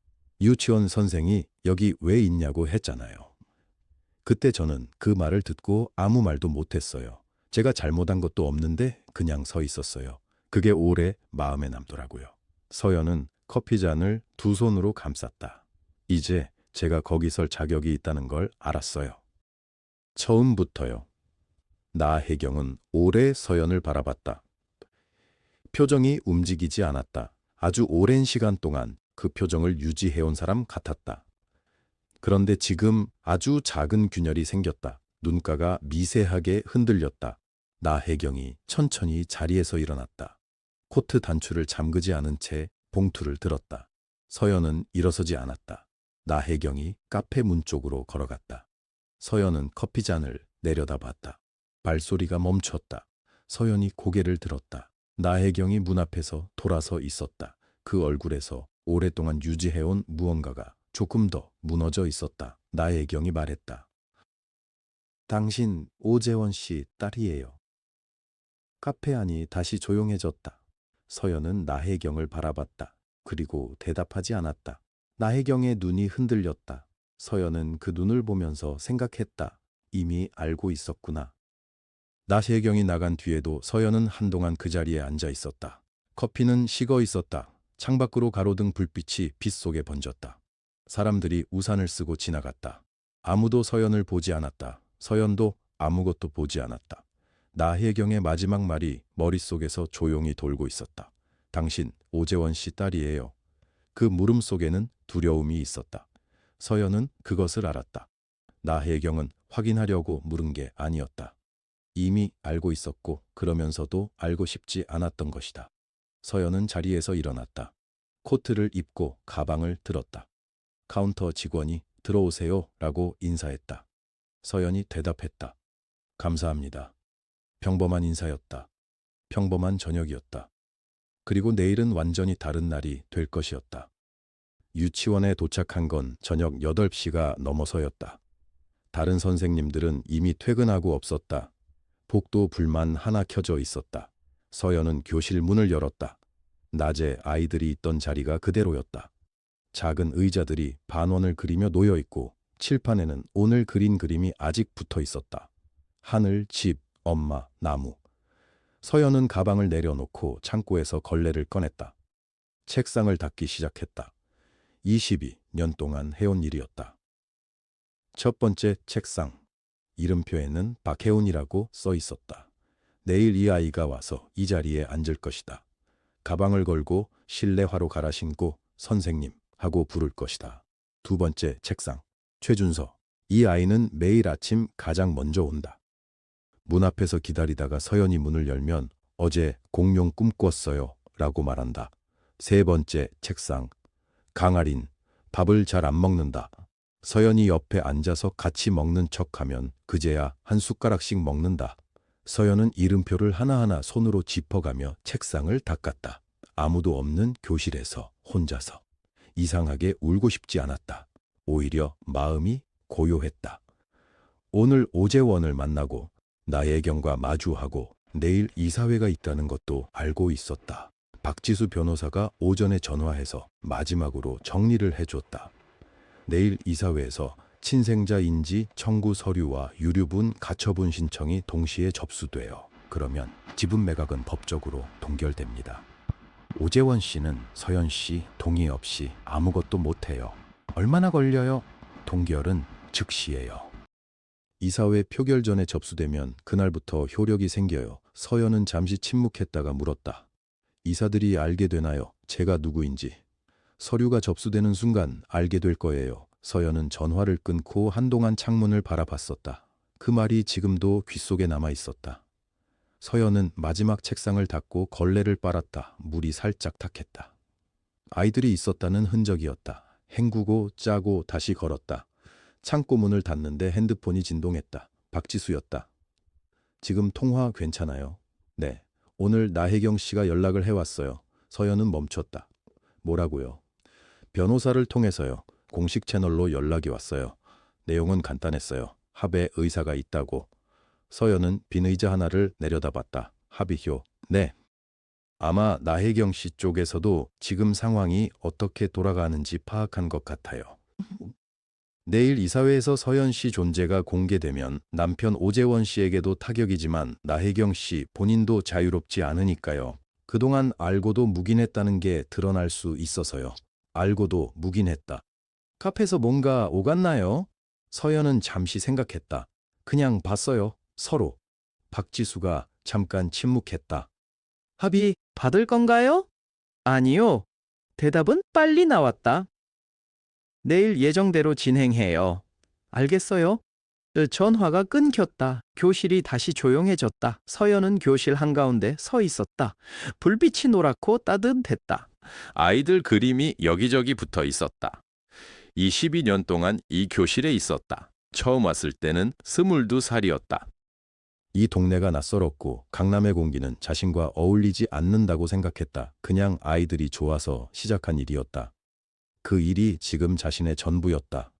유치원 선생이 여기 왜 있냐고 했잖아요. 그때 저는 그 말을 듣고 아무 말도 못했어요. 제가 잘못한 것도 없는데 그냥 서 있었어요. 그게 오래 마음에 남더라고요. 서연은 커피잔을 두 손으로 감쌌다. 이제 제가 거기 설 자격이 있다는 걸 알았어요. 처음부터요. 나혜경은 오래 서연을 바라봤다. 표정이 움직이지 않았다. 아주 오랜 시간 동안 그 표정을 유지해온 사람 같았다. 그런데 지금 아주 작은 균열이 생겼다. 눈가가 미세하게 흔들렸다. 나혜경이 천천히 자리에서 일어났다. 코트 단추를 잠그지 않은 채 봉투를 들었다. 서연은 일어서지 않았다. 나혜경이 카페 문 쪽으로 걸어갔다. 서연은 커피잔을 내려다봤다. 발소리가 멈췄다. 서연이 고개를 들었다. 나혜경이 문 앞에서 돌아서 있었다. 그 얼굴에서 오랫동안 유지해온 무언가가 조금 더 무너져 있었다. 나혜경이 말했다. 당신 오재원 씨 딸이에요. 카페 안이 다시 조용해졌다. 서연은 나혜경을 바라봤다. 그리고 대답하지 않았다. 나혜경의 눈이 흔들렸다. 서연은 그 눈을 보면서 생각했다. 이미 알고 있었구나. 나혜경이 나간 뒤에도 서연은 한동안 그 자리에 앉아 있었다. 커피는 식어 있었다. 창밖으로 가로등 불빛이 빛 속에 번졌다. 사람들이 우산을 쓰고 지나갔다. 아무도 서연을 보지 않았다. 서연도 아무것도 보지 않았다. 나혜경의 마지막 말이 머릿속에서 조용히 돌고 있었다. 당신 오재원 씨 딸이에요. 그 물음 속에는 두려움이 있었다. 서연은 그것을 알았다. 나혜경은 확인하려고 물은 게 아니었다. 이미 알고 있었고 그러면서도 알고 싶지 않았던 것이다. 서연은 자리에서 일어났다. 코트를 입고 가방을 들었다. 카운터 직원이 들어오세요 라고 인사했다. 서연이 대답했다. 감사합니다. 평범한 인사였다. 평범한 저녁이었다. 그리고 내일은 완전히 다른 날이 될 것이었다. 유치원에 도착한 건 저녁 8시가 넘어서였다. 다른 선생님들은 이미 퇴근하고 없었다. 복도 불만 하나 켜져 있었다. 서연은 교실 문을 열었다. 낮에 아이들이 있던 자리가 그대로였다. 작은 의자들이 반원을 그리며 놓여 있고 칠판에는 오늘 그린 그림이 아직 붙어 있었다. 하늘, 집, 엄마, 나무. 서연은 가방을 내려놓고 창고에서 걸레를 꺼냈다. 책상을 닦기 시작했다. 22년 동안 해온 일이었다. 첫 번째 책상. 이름표에는 박혜운이라고 써 있었다. 내일 이 아이가 와서 이 자리에 앉을 것이다. 가방을 걸고 실내화로 갈아 신고 선생님 하고 부를 것이다. 두 번째 책상. 최준서. 이 아이는 매일 아침 가장 먼저 온다. 문 앞에서 기다리다가 서연이 문을 열면 어제 공룡 꿈 꿨어요 라고 말한다. 세 번째 책상. 강아린. 밥을 잘 안 먹는다. 서연이 옆에 앉아서 같이 먹는 척하면 그제야 한 숟가락씩 먹는다. 서연은 이름표를 하나하나 손으로 짚어가며 책상을 닦았다. 아무도 없는 교실에서 혼자서. 이상하게 울고 싶지 않았다. 오히려 마음이 고요했다. 오늘 오재원을 만나고 나혜경과 마주하고 내일 이사회가 있다는 것도 알고 있었다. 박지수 변호사가 오전에 전화해서 마지막으로 정리를 해줬다. 내일 이사회에서 친생자 인지 청구 서류와 유류분 가처분 신청이 동시에 접수돼요. 그러면 지분 매각은 법적으로 동결됩니다. 오재원 씨는 서연 씨 동의 없이 아무것도 못해요. 얼마나 걸려요? 동결은 즉시예요. 이사회 표결 전에 접수되면 그날부터 효력이 생겨요. 서연은 잠시 침묵했다가 물었다. 이사들이 알게 되나요? 제가 누구인지. 서류가 접수되는 순간 알게 될 거예요. 서연은 전화를 끊고 한동안 창문을 바라봤었다. 그 말이 지금도 귓속에 남아 있었다. 서연은 마지막 책상을 닫고 걸레를 빨았다. 물이 살짝 탁했다. 아이들이 있었다는 흔적이었다. 헹구고 짜고 다시 걸었다. 창고 문을 닫는데 핸드폰이 진동했다. 박지수였다. 지금 통화 괜찮아요? 네. 오늘 나혜경 씨가 연락을 해왔어요. 서연은 멈췄다. 뭐라고요? 변호사를 통해서요. 공식 채널로 연락이 왔어요. 내용은 간단했어요. 합에 의사가 있다고. 서연은 빈 의자 하나를 내려다봤다. 합의요. 네. 아마 나혜경 씨 쪽에서도 지금 상황이 어떻게 돌아가는지 파악한 것 같아요. 내일 이사회에서 서연 씨 존재가 공개되면 남편 오재원 씨에게도 타격이지만 나혜경 씨 본인도 자유롭지 않으니까요. 그동안 알고도 묵인했다는 게 드러날 수 있어서요. 알고도 묵인했다. 카페에서 뭔가 오갔나요? 서연은 잠시 생각했다. 그냥 봤어요. 서로. 박지수가 잠깐 침묵했다. 합의 받을 건가요? 아니요. 대답은 빨리 나왔다. 내일 예정대로 진행해요. 알겠어요? 전화가 끊겼다. 교실이 다시 조용해졌다. 서연은 교실 한가운데 서 있었다. 불빛이 노랗고 따뜻했다. 아이들 그림이 여기저기 붙어 있었다. 22년 동안 이 교실에 있었다. 처음 왔을 때는 22살이었다. 이 동네가 낯설었고 강남의 공기는 자신과 어울리지 않는다고 생각했다. 그냥 아이들이 좋아서 시작한 일이었다. 그 일이 지금 자신의 전부였다.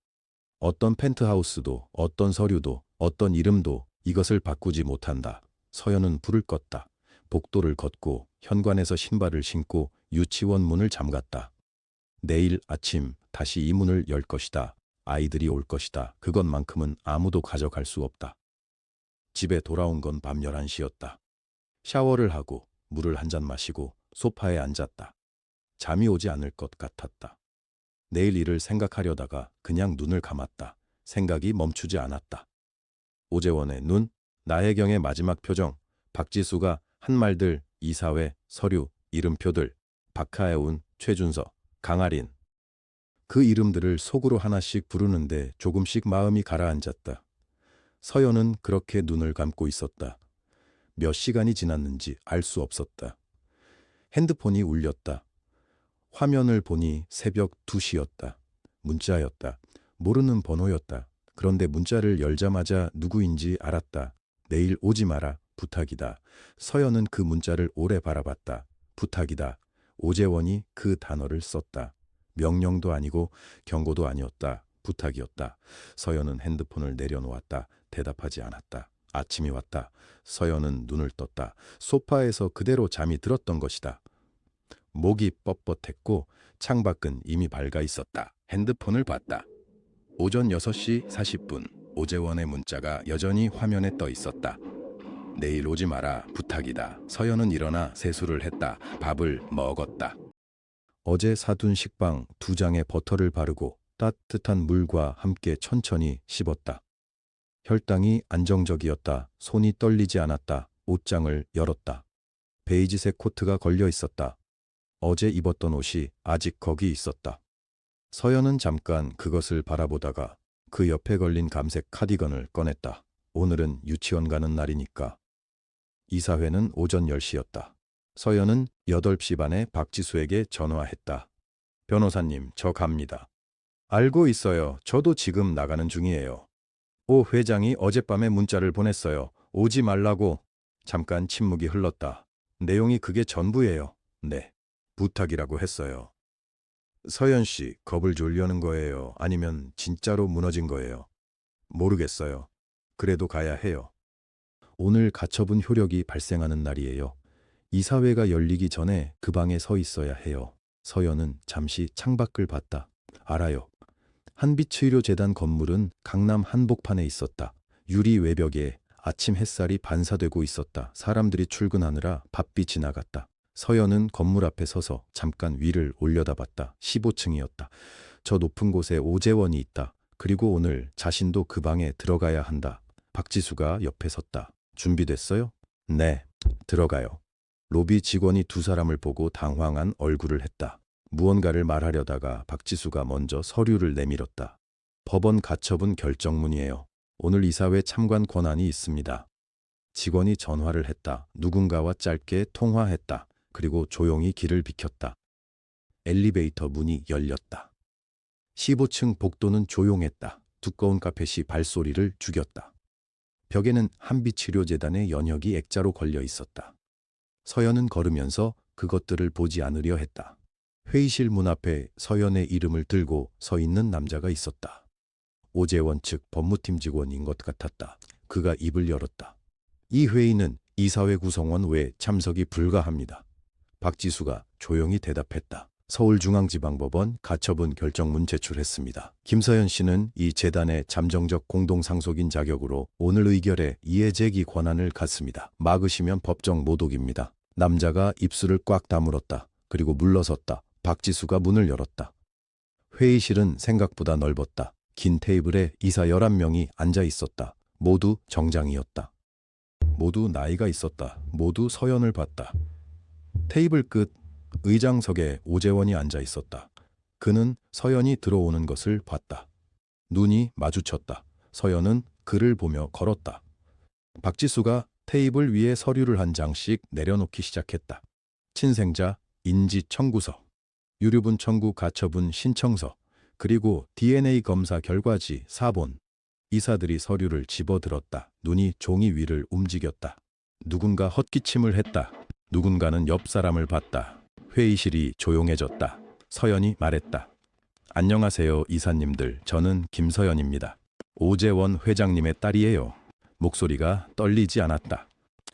어떤 펜트하우스도, 어떤 서류도, 어떤 이름도 이것을 바꾸지 못한다. 서연은 불을 껐다. 복도를 걷고 현관에서 신발을 신고 유치원 문을 잠갔다. 내일 아침 다시 이 문을 열 것이다. 아이들이 올 것이다. 그것만큼은 아무도 가져갈 수 없다. 집에 돌아온 건 밤 11시였다. 샤워를 하고 물을 한 잔 마시고 소파에 앉았다. 잠이 오지 않을 것 같았다. 내일 일을 생각하려다가 그냥 눈을 감았다. 생각이 멈추지 않았다. 오재원의 눈, 나혜경의 마지막 표정, 박지수가 한 말들, 이사회, 서류, 이름표들, 박하애운, 최준서, 강아린. 그 이름들을 속으로 하나씩 부르는데 조금씩 마음이 가라앉았다. 서연은 그렇게 눈을 감고 있었다. 몇 시간이 지났는지 알 수 없었다. 핸드폰이 울렸다. 화면을 보니 새벽 2시였다. 문자였다. 모르는 번호였다. 그런데 문자를 열자마자 누구인지 알았다. 내일 오지 마라. 부탁이다. 서연은 그 문자를 오래 바라봤다. 부탁이다. 오재원이 그 단어를 썼다. 명령도 아니고 경고도 아니었다. 부탁이었다. 서연은 핸드폰을 내려놓았다. 대답하지 않았다. 아침이 왔다. 서연은 눈을 떴다. 소파에서 그대로 잠이 들었던 것이다. 목이 뻣뻣했고 창밖은 이미 밝아 있었다. 핸드폰을 봤다. 오전 6시 40분 오재원의 문자가 여전히 화면에 떠 있었다. 내일 오지 마라. 부탁이다. 서연은 일어나 세수를 했다. 밥을 먹었다. 어제 사둔 식빵 2장에 버터를 바르고 따뜻한 물과 함께 천천히 씹었다. 혈당이 안정적이었다. 손이 떨리지 않았다. 옷장을 열었다. 베이지색 코트가 걸려 있었다. 어제 입었던 옷이 아직 거기 있었다. 서연은 잠깐 그것을 바라보다가 그 옆에 걸린 감색 카디건을 꺼냈다. 오늘은 유치원 가는 날이니까. 이사회는 오전 10시였다. 서연은 8시 반에 박지수에게 전화했다. 변호사님, 저 갑니다. 알고 있어요. 저도 지금 나가는 중이에요. 오 회장이 어젯밤에 문자를 보냈어요. 오지 말라고. 잠깐 침묵이 흘렀다. 내용이 그게 전부예요. 네. 부탁이라고 했어요. 서연 씨, 겁을 졸려는 거예요? 아니면 진짜로 무너진 거예요? 모르겠어요. 그래도 가야 해요. 오늘 가처분 효력이 발생하는 날이에요. 이사회가 열리기 전에 그 방에 서 있어야 해요. 서연은 잠시 창밖을 봤다. 알아요. 한빛의료재단 건물은 강남 한복판에 있었다. 유리 외벽에 아침 햇살이 반사되고 있었다. 사람들이 출근하느라 바삐 나갔다. 서연은 건물 앞에 서서 잠깐 위를 올려다봤다. 15층이었다. 저 높은 곳에 오재원이 있다. 그리고 오늘 자신도 그 방에 들어가야 한다. 박지수가 옆에 섰다. 준비됐어요? 네, 들어가요. 로비 직원이 2사람을 보고 당황한 얼굴을 했다. 무언가를 말하려다가 박지수가 먼저 서류를 내밀었다. 법원 가처분 결정문이에요. 오늘 이사회 참관 권한이 있습니다. 직원이 전화를 했다. 누군가와 짧게 통화했다. 그리고 조용히 길을 비켰다. 엘리베이터 문이 열렸다. 15층 복도는 조용했다. 두꺼운 카펫이 발소리를 죽였다. 벽에는 한빛치료재단의 연혁이 액자로 걸려 있었다. 서연은 걸으면서 그것들을 보지 않으려 했다. 회의실 문 앞에 서연의 이름을 들고 서 있는 남자가 있었다. 오재원 측 법무팀 직원인 것 같았다. 그가 입을 열었다. 이 회의는 이사회 구성원 외 참석이 불가합니다. 박지수가 조용히 대답했다. 서울중앙지방법원 가처분 결정문 제출했습니다. 김서연 씨는 이 재단의 잠정적 공동상속인 자격으로 오늘 의결에 이의 제기 권한을 갖습니다. 막으시면 법정 모독입니다. 남자가 입술을 꽉 다물었다. 그리고 물러섰다. 박지수가 문을 열었다. 회의실은 생각보다 넓었다. 긴 테이블에 이사 11명이 앉아 있었다. 모두 정장이었다. 모두 나이가 있었다. 모두 서연을 봤다. 테이블 끝 의장석에 오재원이 앉아 있었다. 그는 서연이 들어오는 것을 봤다. 눈이 마주쳤다. 서연은 그를 보며 걸었다. 박지수가 테이블 위에 서류를 한 장씩 내려놓기 시작했다. 친생자 인지 청구서, 유류분 청구 가처분 신청서, 그리고 DNA 검사 결과지 4본. 이사들이 서류를 집어들었다. 눈이 종이 위를 움직였다. 누군가 헛기침을 했다. 누군가는 옆 사람을 봤다. 회의실이 조용해졌다. 서연이 말했다. 안녕하세요, 이사님들. 저는 김서연입니다. 오재원 회장님의 딸이에요. 목소리가 떨리지 않았다.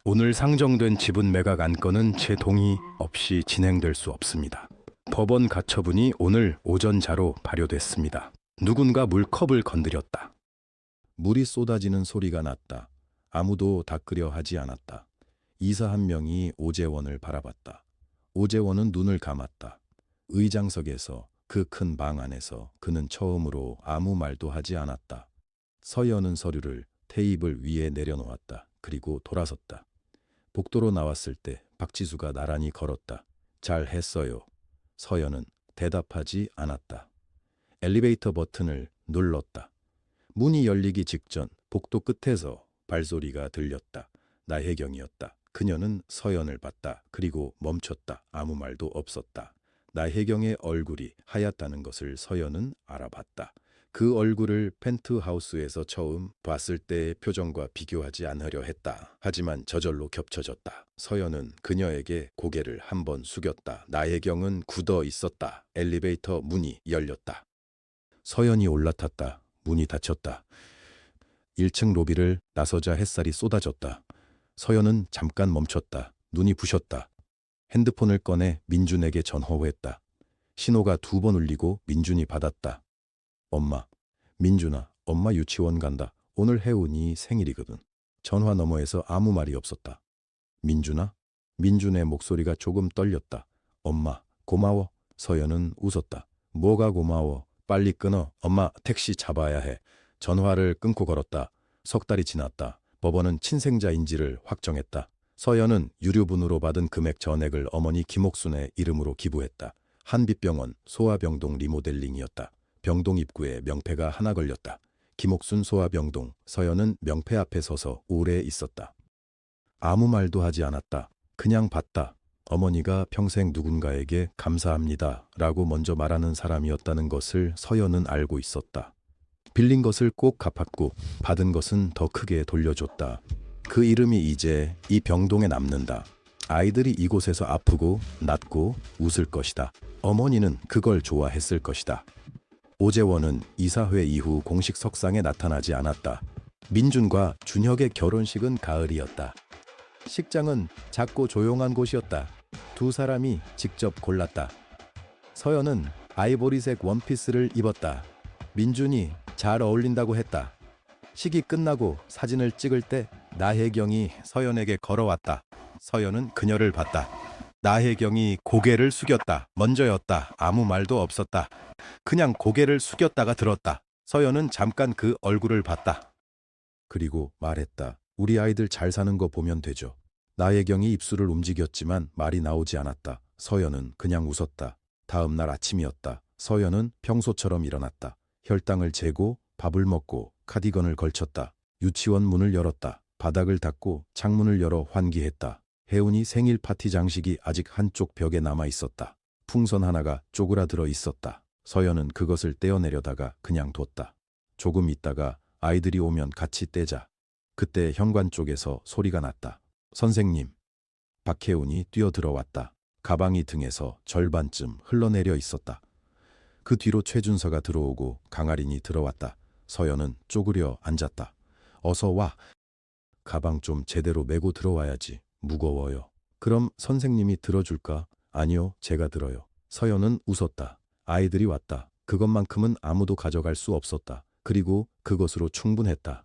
오늘 상정된 지분 매각 안건은 제 동의 없이 진행될 수 없습니다. 법원 가처분이 오늘 오전자로 발효됐습니다. 누군가 물컵을 건드렸다. 물이 쏟아지는 소리가 났다. 아무도 닦으려 하지 않았다. 이사 한 명이 오재원을 바라봤다. 오재원은 눈을 감았다. 의장석에서 그 큰 방 안에서 그는 처음으로 아무 말도 하지 않았다. 서연은 서류를 테이블 위에 내려놓았다. 그리고 돌아섰다. 복도로 나왔을 때 박지수가 나란히 걸었다. 잘 했어요. 서연은 대답하지 않았다. 엘리베이터 버튼을 눌렀다. 문이 열리기 직전 복도 끝에서 발소리가 들렸다. 나혜경이었다. 그녀는 서연을 봤다. 그리고 멈췄다. 아무 말도 없었다. 나혜경의 얼굴이 하얗다는 것을 서연은 알아봤다. 그 얼굴을 펜트하우스에서 처음 봤을 때의 표정과 비교하지 않으려 했다. 하지만 저절로 겹쳐졌다. 서연은 그녀에게 고개를 한번 숙였다. 나혜경은 굳어 있었다. 엘리베이터 문이 열렸다. 서연이 올라탔다. 문이 닫혔다. 1층 로비를 나서자 햇살이 쏟아졌다. 서연은 잠깐 멈췄다. 눈이 부셨다. 핸드폰을 꺼내 민준에게 전화했다. 신호가 2번 울리고 민준이 받았다. 엄마, 민준아, 엄마 유치원 간다. 오늘 혜운이 생일이거든. 전화 너머에서 아무 말이 없었다. 민준아? 민준의 목소리가 조금 떨렸다. 엄마, 고마워. 서연은 웃었다. 뭐가 고마워? 빨리 끊어. 엄마, 택시 잡아야 해. 전화를 끊고 걸었다. 석 달이 지났다. 법원은 친생자인지를 확정했다. 서연은 유류분으로 받은 금액 전액을 어머니 김옥순의 이름으로 기부했다. 한빛병원 소아병동 리모델링이었다. 병동 입구에 명패가 하나 걸렸다. 김옥순 소아병동. 서연은 명패 앞에 서서 오래 있었다. 아무 말도 하지 않았다. 그냥 봤다. 어머니가 평생 누군가에게 감사합니다 라고 먼저 말하는 사람이었다는 것을 서연은 알고 있었다. 빌린 것을 꼭 갚았고 받은 것은 더 크게 돌려줬다. 그 이름이 이제 이 병동에 남는다. 아이들이 이곳에서 아프고 낫고 웃을 것이다. 어머니는 그걸 좋아했을 것이다. 오재원은 이사회 이후 공식 석상에 나타나지 않았다. 민준과 준혁의 결혼식은 가을이었다. 식장은 작고 조용한 곳이었다. 2 사람이 직접 골랐다. 서연은 아이보리색 원피스를 입었다. 민준이 잘 어울린다고 했다. 식이 끝나고 사진을 찍을 때 나혜경이 서연에게 걸어왔다. 서연은 그녀를 봤다. 나혜경이 고개를 숙였다. 먼저였다. 아무 말도 없었다. 그냥 고개를 숙였다가 들었다. 서연은 잠깐 그 얼굴을 봤다. 그리고 말했다. 우리 아이들 잘 사는 거 보면 되죠. 나혜경이 입술을 움직였지만 말이 나오지 않았다. 서연은 그냥 웃었다. 다음 날 아침이었다. 서연은 평소처럼 일어났다. 혈당을 재고 밥을 먹고 카디건을 걸쳤다. 유치원 문을 열었다. 바닥을 닦고 창문을 열어 환기했다. 혜운이 생일 파티 장식이 아직 한쪽 벽에 남아 있었다. 풍선 하나가 쪼그라들어 있었다. 서연은 그것을 떼어내려다가 그냥 뒀다. 조금 있다가 아이들이 오면 같이 떼자. 그때 현관 쪽에서 소리가 났다. 선생님. 박혜운이 뛰어들어왔다. 가방이 등에서 절반쯤 흘러내려 있었다. 그 뒤로 최준서가 들어오고 강아린이 들어왔다. 서연은 쪼그려 앉았다. 어서 와. 가방 좀 제대로 메고 들어와야지. 무거워요. 그럼 선생님이 들어줄까? 아니요, 제가 들어요. 서연은 웃었다. 아이들이 왔다. 그것만큼은 아무도 가져갈 수 없었다. 그리고 그것으로 충분했다.